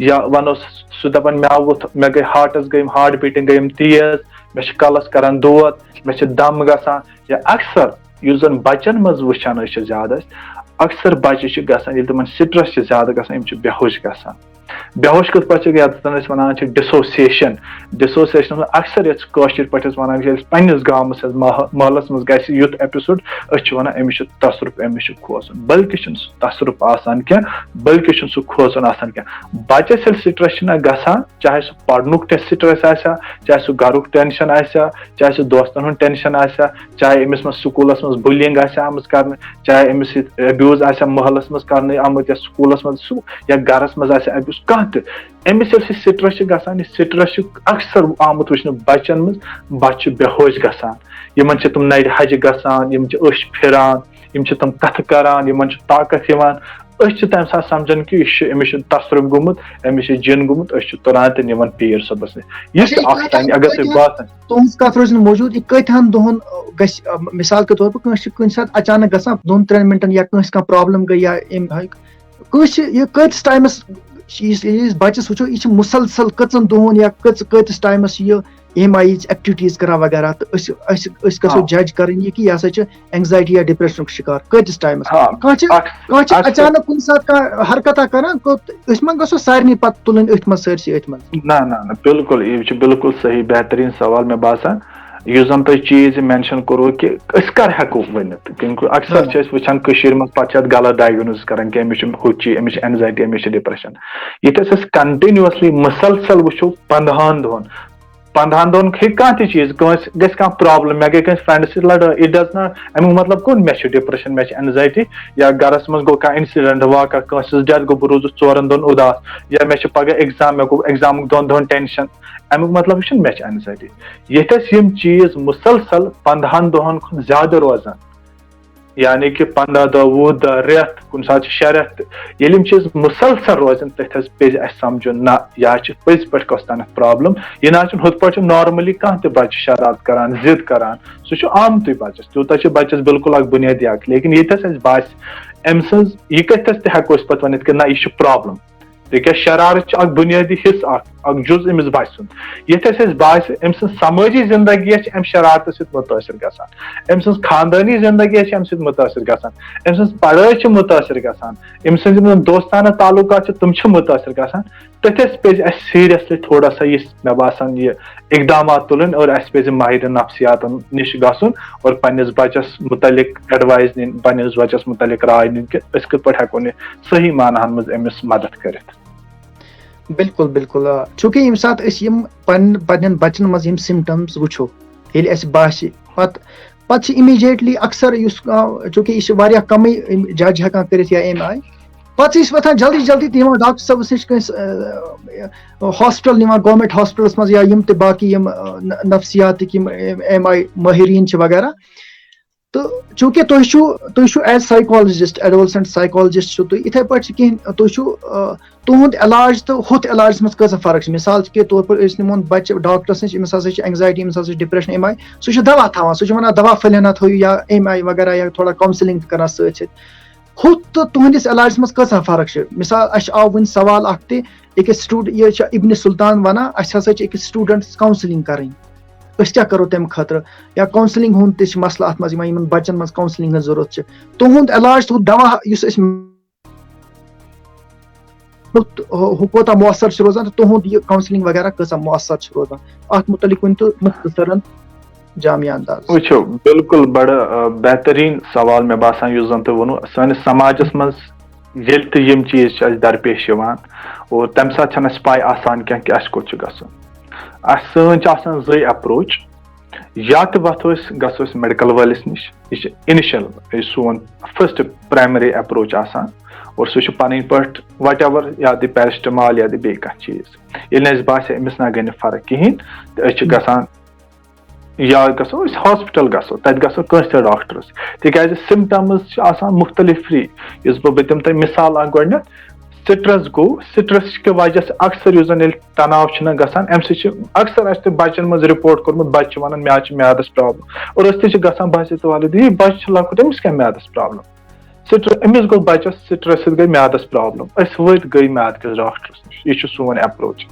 یا ونو سُہ دپان مےٚ ووٚتھ مےٚ گٔے ہارٹس گٔے ہارٹ بیٖٹنگ گٔیِم تیز مےٚ چھِ کلس کران دود مےٚ چھِ دم گژھان یا اکثر یُس زن بچن منٛز وٕچھان أسۍ چھِ زیادٕ أسۍ اکثر بچہِ چھِ گژھان ییٚلہِ تِمن سٹرس چھِ زیادٕ گژھان یِم چھِ بےہوش گژھان بےہوش کِتھ پٲٹھۍ چھِ یتھ زن أسۍ ونان چھِ ڈِسوسیشن ڈِسوسیشنس منٛز اکثر یتھ کٲشِر پٲٹھۍ أسۍ ونان چھِ أسۍ پننِس گامس محلس منٛز گژھِ یُتھ ایپِسوڈ أسۍ چھِ ونان أمِس چھُ تصرُف أمِس چھُ کھوژُن بلکہِ چھُنہٕ سُہ تصرُف آسان کینٛہہ بلکہِ چھُنہٕ سُہ کھوژُن آسان کینٛہہ بچس ییٚلہِ سٹرس چھُنہ گژھان چاہے سُہ پرنُک سٹرس آسیا چاہے سُہ گرُک ٹینشن آسیا چاہے سُہ دوستن ہُنٛد ٹینشن آسیا چاہے أمِس منٛز سکوٗلس منٛز بُلینگ آسیا آمٕژ کرنہٕ چاہے أمِس سۭتۍ ایبیوٗز آسیا محلس منٛز کرنہٕ آمُت یا سکوٗلس منٛز سُہ یا گرس منٛز آسیا ایبیوٗز کانٛہہ تہِ أمِس ییٚلہِ سُہ سٹرس چھُ گژھان یہِ سٹرس چھُ اکثر آمُت وٕچھنہٕ بچن منٛز بچہِ چھُ بےہوش گژھان یِمن چھِ تِم نرِ ہجہِ گژھان یِم چھِ أچھ پھران یِم چھِ تِم کتھٕ کران یِمن چھُ طاقت یِوان أسۍ چھِ تمہِ ساتہٕ سمجھان کہِ یہِ چھُ أمِس چھُ تصرُف گوٚمُت أمِس چھُ جِن گوٚمُت أسۍ چھِ تُلان تہٕ نِوان پیٖر صٲبس نِش یہِ چھِ اکھ ٹایم اگر تۄہہِ باسان تُہنٛز کتھ روزِ نہٕ موجوٗد یہِ کۭتہن دۄہن گژھِ مِثال کے طور پر کٲنٛسہِ چھِ کُنہِ ساتہٕ اچانک گژھان 2-3 مِنٹن یا کٲنٛسہِ کانٛہہ پرابلم گٔے یا أمۍ کٲنٛسہِ چھِ یہِ کۭتِس ٹایمس ییٚلہِ أسۍ بچس وٕچھو یہِ چھِ مُسلسل کٔژن دۄہن یا کۭتِس ٹایمس یہِ ایم آی یِچ ایکٹِوِٹیٖز کران وغیرہ تہٕ أسۍ گژھو جج کرٕنۍ یہِ کہِ یہِ ہسا چھِ اینگزایٹی یا ڈپریشنُک شِکار کۭتِس ٹایمس کانٛہہ چھِ اچانک کُنہِ ساتہٕ کانٛہہ حرکتہ کران أسۍ ما گژھو سارنٕے پتہٕ تُلٕنۍ أتھۍ منٛز سٲرسٕے أتھۍ منٛز نہ بالکل یہِ چھُ بالکل صحیح بہتریٖن سوال مےٚ باسان یُس زن تۄہہِ چیٖز یہِ مینشن کوٚروٕ کہِ أسۍ کر ہٮ۪کو ؤنِتھ اکثر چھِ أسۍ وٕچھان کٔشیٖر منٛز پتہٕ چھِ اتھ غلط ڈایگنوز کران کہِ أمِس چھُ ہُہ چیٖز أمِس چھِ اینزایٹی أمِس چھِ ڈپریشن ییٚتہِ أسۍ کنٹِنیوسلی مُسلسل وٕچھو 15 دۄہن ہیٚکہِ کانٛہہ تہِ چیٖز کٲنٛسہِ گژھِ کانٛہہ پرابلم مےٚ گٔے کٲنٛسہِ فرینڈس سۭتۍ لڑٲے اِٹ ڈز ناٹ امیُک مطلب گوٚو مےٚ چھُ ڈپریشن مےٚ چھِ اینزایٹی یا گرس منٛز گوٚو کانٛہہ اِنسِڈنٹ واقع کٲنٛسہِ ہٕنٛز ڈیتھ گوٚو بہٕ روٗدُس 4 دۄہن اُداس یا مےٚ چھُ پگہہ ایگزام مےٚ گوٚو ایگزامُک 2 دۄہن ٹینشن امیُک مطلب چھُنہٕ مےٚ چھِ اینزایٹی ییٚتہِ ٲسۍ یِم چیٖز مُسلسل 15 دۄہن کھۄتہٕ زیادٕ روزان یعنی کہِ 15 دۄہ 20 دۄہ رٮ۪تھ کُنہِ ساتہٕ چھِ 6 رٮ۪تھ تہِ ییٚلہِ یِم چیٖز مُسلسل روزن تٔتھۍ پزِ اَسہِ سمجھُن نہ یہِ چھِ پٔزۍ پٲٹھۍ کۄس تانٮ۪تھ پرابلم یہِ نہ چھُنہٕ ہُتھ پٲٹھۍ چھُ نارملی کانٛہہ تہِ بچہِ شرارت کران ضد کران سُہ چھُ آمتُے بچس تیوٗتاہ چھُ بچس بالکل اکھ بُنیٲدی اکھ لیکن ییٚتھس اَسہِ باسہِ أمۍ سٕنٛز یہِ کتھس تہِ ہٮ۪کو أسۍ پتہٕ ؤنِتھ کہِ نہ یہِ چھُ پرابلم تِکیازِ شرارت چھُ اکھ بُنیٲدی حصہٕ اکھ جُز أمِس بچہِ سُنٛد ییٚتھس اَسہِ باسہِ أمۍ سٕنٛز سمٲجی زندگی چھِ اَمہِ شرارتہٕ سۭتۍ مُتٲثر گژھان أمۍ سٕنٛز خاندٲنی زندگی چھِ اَمہِ سۭتۍ مُتٲثر گژھان أمۍ سٕنٛز پڑٲے چھِ مُتٲثر گژھان أمۍ سٕنٛز یِم دوستانہ تعلقات چھِ تِم چھِ مُتٲثر گژھان تٔتھس پزِ اَسہِ سیٖریسلی تھوڑا سا یہِ مےٚ باسان یہِ اقدامات تُلٕنۍ اور اَسہِ پزِ ماہرِ نفسیاتن نِش گژھُن اور پننِس بچس متعلق ایڈوایز نِنۍ پننِس بچس متعلق راے نِنۍ کہِ أسۍ کِتھ پٲٹھۍ ہٮ۪کون یہِ صحیح معناہن منٛز أمِس مدد کٔرِتھ بالکل بالکل چوٗنٛکہِ ییٚمہِ ساتہٕ أسۍ یِم پننٮ۪ن بچن منٛز یِم سِمٹمز وٕچھو ییٚلہِ اَسہِ باسہِ پتہٕ چھِ اِمیٖڈیٹلی اکثر یُس چوٗنٛکہِ یہِ چھِ واریاہ کمٕے جج ہٮ۪کان کٔرِتھ یا اَمہِ آیہِ پتہٕ چھِ أسۍ وۄتھان جلدی نِوان ڈاکٹر صٲبس نِش کٲنٛسہِ ہاسپِٹل نِوان گورمینٹ ہاسپِٹلس منٛز یا یِم تہِ باقٕے یِم نفسیاتٕکۍ یِم اَمہِ آیہِ مٲہریٖن چھِ وغیرہ تو چونکہ تُہۍ چھُو ایز سائیکالوجسٹ ایڈولسنٹ سائیکالوجسٹ چھُو تُہۍ یِتھے پٲٹھۍ چھِ کینٛہہ تُہۍ چھُو تُہُنٛد علاج تہٕ ہُتھ علاجَس منٛز کۭژاہ فرق چھِ مثال کے طور پر أسۍ نِمون بَچہِ ڈاکٹرَس نِش أمِس ہسا چھِ اینگزایٹی أمِس ہسا چھِ ڈِپریشن اَمہِ آیہِ سُہ چھُ دوا تھاوان سُہ چھُ وَنان دوا پھٔلۍ تھٲیِو یا اَمہِ آیہِ وغیرہ یا تھوڑا کاوسِلِنٛگ تہِ کران سۭتۍ سۭتۍ ہُتھ تہٕ تُہنٛدِس علاجَس منٛز کۭژاہ فرق چھِ مثال اَسہِ آو وٕنۍ سوال اکھ تہِ أکِس یہِ چھِ ابنِ سُلطان وَنان اَسہِ ہسا چھِ أکِس سٹوٗڈنٛٹَس کاوسِلِنٛگ کَرٕنۍ أسۍ کیٛاہ کَرو تَمہِ خٲطرٕ یا کاوسِلِنٛگ ہُنٛد تہِ چھِ مسلہٕ اَتھ منٛز یِمن بَچَن منٛز کاوسِلِنٛگ ہٕنٛز ضوٚرتھ چھِ تُہُنٛد علاج تُہُنٛد دوا یُس أسۍ ہُہ کوٗتاہ مۄثر چھُ روزان تہٕ تُہُنٛد یہِ کاوسِلِنٛگ وغیرہ کۭژاہ مۄثر چھِ روزان اَتھ مُتعلِق ؤنۍ تو مختصرن جامع انداز. وٕچھو بالکل بڑٕ بہتریٖن سوال مےٚ باسان یُس زن تۄہہِ ووٚنوُ سٲنِس سماجس منٛز ییٚلہِ تہِ یِم چیٖز چھِ اَسہِ درپیش یِوان اور تَمہِ ساتہٕ چھنہٕ اَسہِ پاے آسان کینٛہہ کہِ اَسہِ کوٚت چھُ گژھُن اَسہِ سٲنۍ چھِ آسان زٕے اپروچ یا تہِ وۄتھو أسۍ گژھو أسۍ میڈِکل وٲلِس نِش یہِ چھِ اِنِشل سون فٔسٹ پرایمری اپروچ آسان اور سُہ چھُ پنٕنۍ پٲٹھۍ وٹ ایور یا دِ پیرسٹمال یا دِ بیٚیہِ کانٛہہ چیٖز ییٚلہِ نہٕ اَسہِ باسہِ أمِس نہ گٔے نہٕ فرق کِہینۍ تہٕ أسۍ چھِ گژھان یا گژھو أسۍ ہاسپِٹل گژھو تَتہِ گژھو کٲنٛسہِ تہِ ڈاکٹرس تِکیازِ سِمٹمٕز چھِ آسان مُختٔلِفٕے یُس بہٕ دِمہٕ تۄہہِ مِثال اکھ گۄڈٕنیتھ سٹرس گوٚو سٹرس کہِ وجہ سۭتۍ اکثر یُس زن ییٚلہِ تناو چھُنہ گژھان اَمہِ سۭتۍ چھُ اکثر آسہِ تۄہہِ بچن منٛز رِپورٹ کوٚرمُت بچہِ چھِ ونان مےٚ حظ چھِ میادس پرابلم اور أسۍ تہِ چھِ گژھان باسہِ تہِ والد یہِ بچہِ چھُ لۄکُٹ أمِس کیٛاہ میادس پرابلم أمِس گوٚو بچس سٹرس سۭتۍ گٔے میادس پرابلم أسۍ وٲتۍ گٔے میادٕ کِس ڈاکٹرس نِش یہِ چھُ سون اپروچ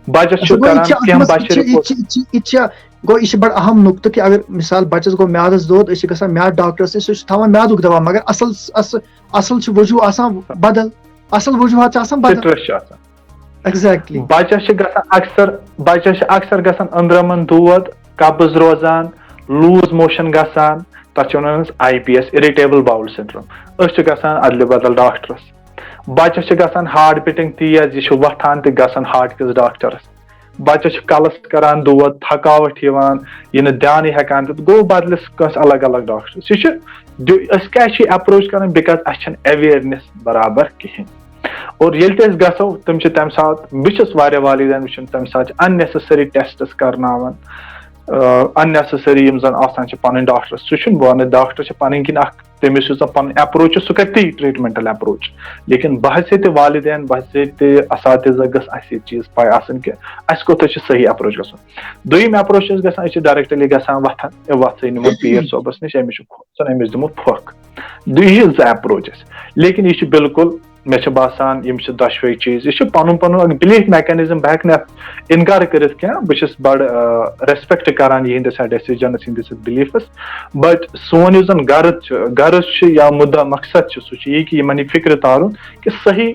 بچس چھُ کران کینٛہہ بچہِ گوٚو یہِ چھِ بڑٕ اہم نُقطہٕ کہِ اگر مِثال بَچَس گوٚو میادَس دود أسۍ چھِ گژھان میادٕ ڈاکٹرس نِش سُہ چھُ تھاوان میادُک دوا مگر اصل چھُ وجوٗہ آسان بدل اصل وجوٗہات چھِ آسان بدل ایگزیکٹلی بچس چھِ اکثر گژھان أنٛدرمن دود قبض روزان لوٗز موشن گژھان تتھ چھِ ونان أسۍ IBS اِرِٹیبل باول سِنڈروم أسۍ چھِ گژھان ادلہِ بدل ڈاکٹرس بچس چھِ گژھان ہارٹ بیٖٹنگ تیز یہِ چھُ وۄتھان تہِ گژھان ہارٹ کِس ڈاکٹرس بچس چھِ کلس کران دود تھکاوٹ یِوان یہِ نہٕ دیانٕے ہٮ۪کان دِتھ گوٚو بدلس کٲنٛسہِ الگ الگ ڈاکٹرس یہِ چھُ أسۍ کیازِ چھِ اپروچ کران بِکاز اَسہِ چھنہٕ ایویرنیس برابر کِہینۍ اور ییٚلہِ تہِ أسۍ گژھو تِم چھِ تمہِ ساتہٕ بہٕ چھُس واریاہ والدین وٕچھان تمہِ ساتہٕ چھِ اننیسسری ٹیسٹٕس کرناوان اننیسسری یِم زن آسان چھِ پنٕنۍ ڈاکٹرس سُہ چھُنہٕ بہٕ ونہٕ ڈاکٹر چھِ پنٕنۍ کِنۍ اکھ تٔمِس یُس زن پنُن اپروچ چھُ سُہ کرِ تی ٹریٖٹمنٹل اپروچ لیکن بہٕ حظ تہِ والدین بہٕ حظ تہِ اساتذہ گٔژھ اَسہِ یہِ چیٖز پاے آسٕنۍ کہِ اَسہِ کوٚت چھُ صحیح اپروچ گژھُن دوٚیِم اپروچ چھِ أسۍ گژھان أسۍ چھِ ڈایریکٹلی گژھان وۄتھان وۄتھٕے نِمون پیٖر صٲبس نِش أمِس چھُ کھوژان أمِس دِمو پھۄکھ یہِ زٕ اپروچ اَسہِ لیکن یہِ چھُ بالکل مےٚ چھُ باسان یِم چھِ دۄشوے چیٖز یہِ چھُ پنُن پنُن اکھ بِلیٖف میکینزم بہٕ ہٮ۪کہٕ نہٕ اَتھ اِنکار کٔرِتھ کینٛہہ بہٕ چھُس بڑٕ ریسپیکٹ کران یِہنٛدِس اتھ ڈیسِجنس یِہنٛدِس بِلیٖفس بٹ سون یُس زن غرض چھُ یا مُدا مقصد چھُ سُہ چھُ یی کہِ یِمن یہِ فِکرِ تارُن کہِ صحیح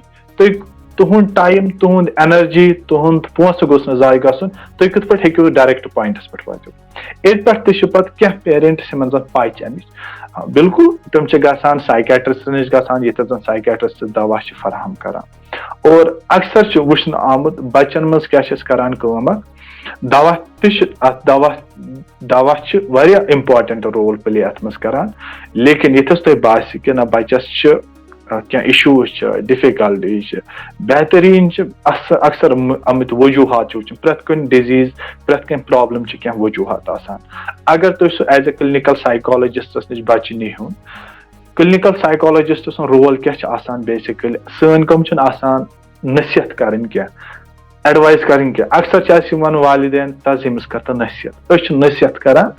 تُہُنٛد ٹایم تُہُنٛد ایٚنرجی تُہُنٛد پونٛسہٕ گوٚژھ نہٕ ضایہِ گژھُن تُہۍ کِتھ پٲٹھۍ ہیٚکِو ڈایریکٹ پویِنٹس پٮ۪ٹھ وٲتِو ییٚتہِ پٮ۪ٹھ تہِ چھِ پتہٕ کینٛہہ پیرنٹس یِمن زن پاے چھِ اَمِچ بالکل تِم چھِ گژھان سایکیٹرسٹ نِش گژھان ییٚتٮ۪تھ زن سایکیٹرسٹ دوا چھِ فراہم کران اور اکثر چھُ وٕچھنہٕ آمُت بچن منٛز کیاہ چھِ أسۍ کران کٲم اکھ دوا تہِ چھِ اتھ دوا چھِ واریاہ امپارٹنٹ رول پلے اتھ منٛز کران لیکن ییٚتھس تۄہہِ باسہِ کہِ نہ بچس چھِ کینٛہہ اِشوٗز چھِ ڈِفِکلٹیٖز چھِ بہتریٖن چھِ اکثر آمٕتۍ وجوٗہات چھِ وٕچھُن پرٛٮ۪تھ کُنہِ ڈِزیٖز پرٛٮ۪تھ کُنہِ پرابلم چھِ کینٛہہ وجوٗہات آسان اگر تُہۍ سُہ ایز اے کلنِکل سایکالجسٹس نِش بچہِ نیٖہُن کلنِکل سایکالجسٹ سُنٛد رول کیاہ چھُ آسان بیسِکلی سٲنۍ کٲم چھِنہٕ آسان نصیحت کرٕنۍ کینٛہہ ایڈوایز کرٕنۍ کینٛہہ اکثر چھِ اَسہِ یِوان والدین تَس ییٚمِس کر تہٕ نصیحت أسۍ چھِ نصیحت کران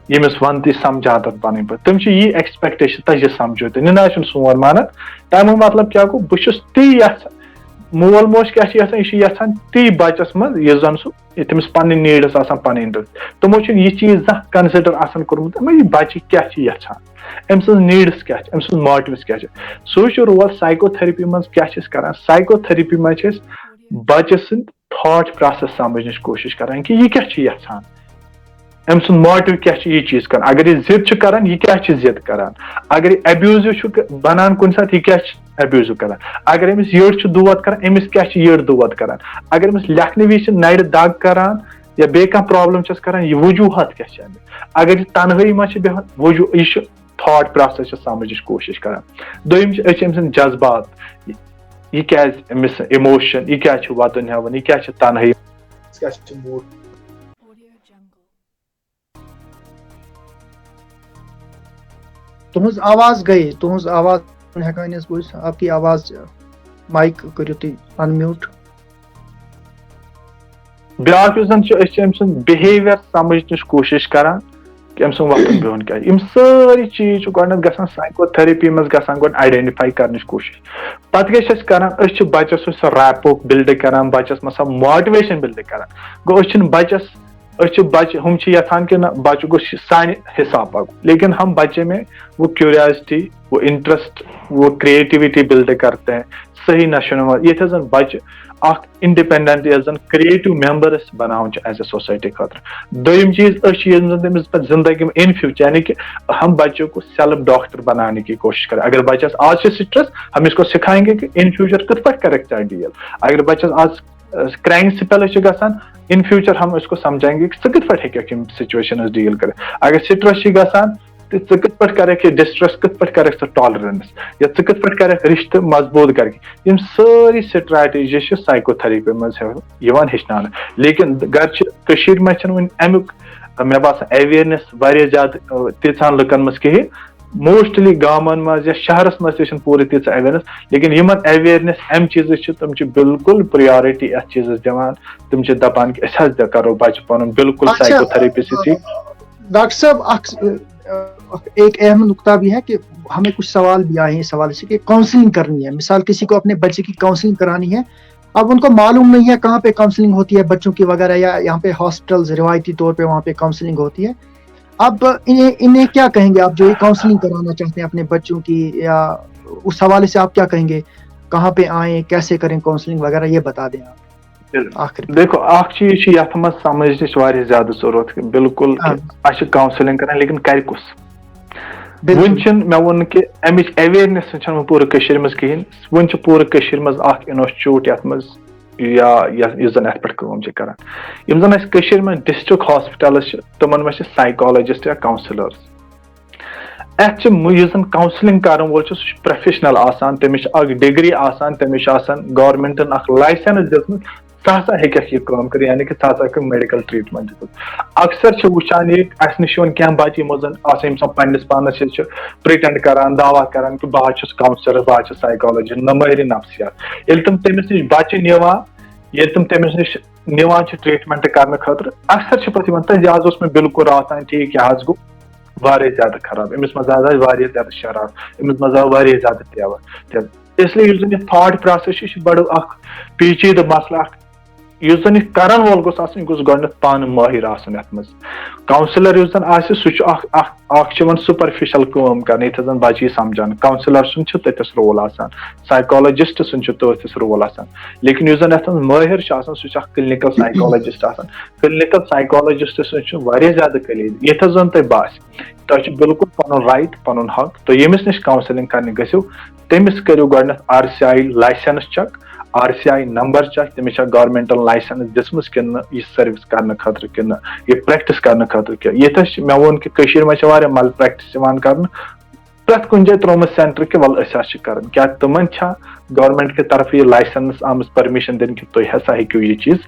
ییٚمِس وَن تہِ سمجھان تَتھ پَنٕنۍ پٲٹھۍ تِم چھِ یی ایٚکسپیکٹیشن تۄہہِ چھِ سمجھو تہِ نہ چھُنہٕ سون مانان تَمیُک مطلب کیاہ گوٚو بہٕ چھُس تی یژھان مول موج کیاہ چھُ یژھان یہِ چھُ یژھان تی بچس منٛز یُس زن سُہ تٔمِس پنٕنۍ نیٖڈٕس آسان پنٕنۍ تِمو چھُنہٕ یہِ چیٖز زانٛہہ کنسِڈر آسان کوٚرمُت یہِ بچہِ کیاہ چھُ یژھان أمۍ سٕنٛز نیٖڈٕس کیاہ چھِ أمۍ سٕنٛز ماٹِوٕز کیاہ چھِ سُے چھُ رول سایکو تھیرپی منٛز کیاہ چھِ أسۍ کران سایکو تھیرپی منٛز چھِ أسۍ بچہِ سٕنٛدۍ تھاٹ پروسیس سمجھنٕچ کوٗشش کران کہِ یہِ کیاہ چھُ یژھان أمۍ سُنٛد ماٹِو کیاہ چھُ یہِ چیٖز کران اگر یہِ ضد چھُ کران یہِ کیاہ چھُ ضد کران اگر یہِ ایبیوٗزِو چھُ بنان کُنہِ ساتہٕ یہِ کیاہ چھُ ایبیوٗزِو کران اگر أمِس یٔڈ چھُ دود کران أمِس کیاہ چھِ یٔڈ دود کران اگر أمِس لیکھنہٕ وِزِ چھِ نرِ دگ کران یا بیٚیہِ کانٛہہ پرابلم چھس کران یہِ وجوٗہات کیاہ چھِ اَمیُک اگر یہِ تنہٲیی منٛز چھِ بیٚہوان یہِ چھُ تھاٹ پروسیس چھِ سمجھنٕچ کوٗشش کران دوٚیِم چھِ أسۍ چھِ أمۍ سٕنٛدۍ جذبات یہِ کیازِ أمِس اِموشن یہِ کیازِ چھُ وَدُن ہٮ۪وان یہِ کیازِ چھِ تنہٲیی تہذ آواز گئی، تہذ آواز ہیکان بوزھ، آپ کی آواز مائک کرو تھی انمیوٹ. بیاکھ یُس زن چھُ أسۍ چھِ أمۍ سُنٛد بِہیویَر سمجھنٕچ کوٗشِش کران کہ أمۍ سُنٛد وۄتھُن بِہُن کیٛاہ. یِم سٲری چیٖز چھِ گۄڈٕنٮ۪تھ گژھان سایکو تھرپی منٛز گژھان گۄڈٕ آیڈینٹِفاے کرنٕچ کوٗشِش. پتہٕ کیٛاہ چھِ أسۍ کران، أسۍ چھِ بچس سۭتۍ سۄ ریپو بِلڈ کران، بچس منٛز سۄ ماٹِویشن بِلڈ کران. گوٚو أسۍ چھِنہٕ بچس، أسۍ چھِ بچہِ ہُم چھِ یژھان کہ نہ بچہ گوٚژھ سانہِ حساب پکُن، لیکن ہم بچے میں وہ کیوریازٹی، وہ انٹرسٹ، وہ کریٹیوٹی بِلڈ کرتے ہیں. صحیح نشو نما ییٚتہِ زن بچہ اکھ انڈِپینڈنٹ یۄس زن کریٹو ممبر أسۍ بناوان چھِ ایز اے سوسائٹی خٲطرٕ. دوٚیِم چیٖز أسۍ چھِ ییٚمہِ زن تٔمِس پتہٕ زندگی میں ان فیوچر یعنی کہ ہم بچوں کو سیلف ڈاکٹر بنانے کی کوشش کریں. اگر بچس آج سے سٹرس، ہم اس کو سکھائیں گے کہ ان فیوچر کتھ پٲٹھۍ کرکھ ژٕ ڈیل. اگر بچس آج کرائم سپیلس چھِ گژھان، ان فیوچر ہم اس کو سمجھائیں گے کہ ژٕ کتھ پٲٹھۍ ہیٚککھ یِم سچویشنز ڈیل کٔرِتھ. اگر سٹرس چھِ گژھان تہٕ ژٕ کتھ پٲٹھۍ کرکھ یہِ ڈسٹرس کتھ پٲٹھۍ کرکھ ژٕ ٹالرنس، یا ژٕ کتھ پٲٹھۍ کرکھ رشتہٕ مضبوٗط کرکھ. یِم سٲری سٹریٹجی چھِ سایکو تھرپی منٛز یِوان ہیٚچھناونہٕ. لیکن گرچہِ کٔشیٖرِ منٛز چھنہٕ وُنہِ امیُک مےٚ باسان ایویرنیس واریاہ زیادٕ تیٖژہن لُکن منٛز کِہیٖنۍ. موسٹلی گامن منٛز یا شہرس منٛز تہِ چھنہٕ پوٗرٕ تیٖژاہ ایویرنیس، لیکن یِمن ایویرنیس امہِ چیٖزٕچ چھِ، تِم چھِ بالکل پریورٹی اتھ چیٖزس دِوان. تِم چھِ دپان کہ أسۍ حظ کرو بچہ پنُن بالکل سایکو تھرپی سۭتی. ڈاکٹر صاحب ایک اہم نقطہ بھی ہے کہ ہمیں کچھ سوال بھی آئے ہیں، سوال سے کہ کاؤنسلنگ کرنی ہے. مثال کسی کو اپنے بچے کی کاؤنسلنگ کرانی ہے، اب ان کو معلوم نہیں ہے کہاں پہ کاؤنسلنگ ہوتی ہے بچوں کی وغیرہ، یا یہاں پہ ہاسپٹلز روایتی طور پہ وہاں پہ کاؤنسلنگ ہوتی ہے. اب انہیں کیا کہیں گے آپ جو یہ کاؤنسلنگ کرانا چاہتے ہیں اپنے بچوں کی، یا اس حوالے سے آپ کیا کہیں گے، کہاں پہ آئیں، کیسے کریں کاؤنسلنگ وغیرہ، یہ بتا دیں آپ. دیکھو اکھ چیٖز چھِ یتھ منٛز سمجھنٕچ واریاہ زیادٕ ضروٗرت بالکل کہِ اَسہِ چھِ کاونسلنگ کران، لیکن کرِ کُس. وُنہِ چھُنہٕ مےٚ ووٚن کہِ امِچ ایویرنیس چھنہٕ وُنہِ پوٗرٕ کٔشیٖرِ منٛز کِہیٖنۍ. وُنہِ چھُ پوٗرٕ کٔشیٖرِ منٛز اکھ انسٹِچوٗٹ یتھ منٛز یا یُس زن اتھ پٮ۪ٹھ کٲم چھِ کران. یِم زن اسہِ کٔشیٖرِ منٛز ڈسٹرکٹ ہاسپٹلز چھِ تِمن منٛز چھِ سایکالجسٹ یا کاونسلٲرٕز. اتھ چھِ یُس زن کاونسلنگ کرن وول چھُ سُہ چھُ پروفیشنل آسان، تٔمِس چھِ اکھ ڈگری آسان، تٔمِس چھِ آسان گورمینٹن اکھ لایسنس دِژمٕژ، سُہ ہسا ہیٚککھ یہِ کٲم کٔرِتھ، یعنی کہ ژٕ ہسا ہیٚککھ میڈیکل ٹریٖٹمنٹ دِتھ. اکثر چھِ وٕچھان ییٚتہِ اَسہِ نِش یِوان کینٛہہ بچہِ یِمو زن آسان یِم زن پننِس پانس سۭتۍ چھِ پرٹینڈ کران، دعوا کران کہ بہٕ حظ چھُس کاونسلر، بہٕ حظ چھُس سایکالجسٹ، نہ مٲہرِ نفسیات. ییٚلہِ تِم تٔمِس نِش بچہِ نِوان، ییٚلہِ تِم تٔمِس نِش نِوان چھِ ٹریٖٹمنٹ کرنہٕ خٲطرٕ، اکثر چھِ پتہٕ یِوان تہٕ یہِ حظ اوس مےٚ بالکل راتھ تام ٹھیٖک، یہِ حظ گوٚو واریاہ زیادٕ خراب، أمِس منٛز حظ آے واریاہ زیادٕ شرارت، أمِس منٛز آو واریاہ زیادٕ تیور. اس لیے یُس زن یہِ تھاٹ پروسیس چھُ، یہِ چھُ بڑٕ اکھ پیچیدٕ مسلہٕ. اکھ یُس زن یہِ کرن وول گوٚژھ آسُن، یہِ گوٚژھ گۄڈٕنیتھ پانہٕ مٲہِر آسُن یتھ منٛز. کاونسلر یُس زن آسہِ سُہ چھُ اکھ چھُ یِوان سُپرفیشل کٲم کرنہٕ ییٚتھس زن بچہِ یی سمجھان. کاونسلر سُنٛد چھُ تٔتھس رول آسان، سایکالجسٹ سُنٛد چھُ تٔتھس رول آسان. لیکن یُس زن یتھ منٛز مٲہِر چھُ آسان سُہ چھُ اکھ کلنِکل سایکالجسٹ آسان. کلنِکل سایکالجسٹ سٕنٛز چھُ واریاہ زیادٕ قلیٖد. ییٚتھس زن تۄہہِ باسہِ تۄہہِ چھُ بالکل پنُن رایٹ، پنُن حق، تُہۍ ییٚمِس نِش کاونسلنگ کرنہِ گٔژھِو تٔمِس کٔرِو گۄڈٕنیتھ RCI licence check, RCI number check, تٔمِس چھا گورمینٹن لایسنس دِژمٕژ کِنہٕ نہٕ یہِ سٔروِس کرنہٕ خٲطرٕ کِنہٕ نہٕ یہِ پریکٹِس کرنہٕ خٲطرٕ کینٛہہ. ییٚتھس چھِ مےٚ ووٚن کہِ کٔشیٖرِ منٛز چھِ واریاہ مل پریکٹِس یِوان کرنہٕ، پرٛٮ۪تھ کُنہِ جایہِ ترٛوومُت سینٹر کہِ وَلہٕ أسۍ حظ چھِ کران. کیٛاہ تِمن چھا گورمینٹ کہِ طرفہٕ یہِ لایسنس آمٕژ پٔرمِشن دِنہٕ کہِ تُہۍ ہسا ہیٚکِو یہِ چیٖز.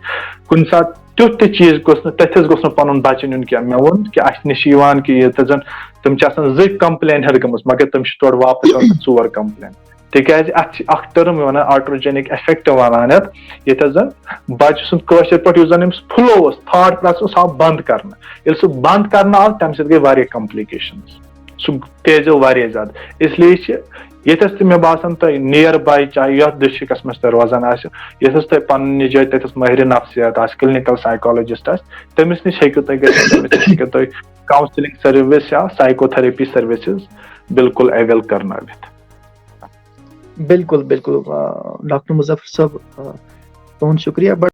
کُنہِ ساتہٕ تیُتھ تہِ چیٖز گوٚژھ نہٕ تٔتھس گوٚژھ نہٕ پنُن بچہِ نیُن کینٛہہ. مےٚ ووٚن کہِ اسہِ نِش چھِ یِوان کہِ ییٚتھس زن تِم چھِ آسان 2 کمپلین ہیٚتھ گٔمٕژ، مگر تِم چھِ تورٕ واپس یِوان 4 کمپلین. تِکیازِ اتھ چھِ اکھ ٹٔرٕم یِوان آٹروجینک ایفیکٹ ونان یتھ، ییٚتھس زن بچہِ سُنٛد کٲشِر پٲٹھۍ یُس زن أمِس فلو اوس، تھاٹ پروسیس آو بنٛد کرنہٕ. ییٚلہِ سُہ بنٛد کرنہٕ آو تمہِ سۭتۍ گٔے واریاہ کمپلِکیشنز، سُہ تیزیو واریاہ زیادٕ. اس لیے چھِ ییٚتھس تہِ مےٚ باسان تۄہہِ نِیر باے چاہے یتھ ڈسٹرکس منٛز تۄہہِ روزان آسہِ، ییٚتھس تۄہہِ پننہِ جایہِ تتھس مٲہِرِ نفسیات آسہِ، کلنِکل سایکالجسٹ آسہِ، تٔمِس نِش ہیٚکِو تُہۍ گٔژھِتھ، تٔمِس نِش ہیٚکِو تُہۍ کاونسلنگ سٔروِس یا سایکو تھرپی سٔروِسز بالکل ایویل کرنٲوِتھ. بالکل بالکل ڈاکٹر مظفر صٲب تُہُنٛد شُکریہ.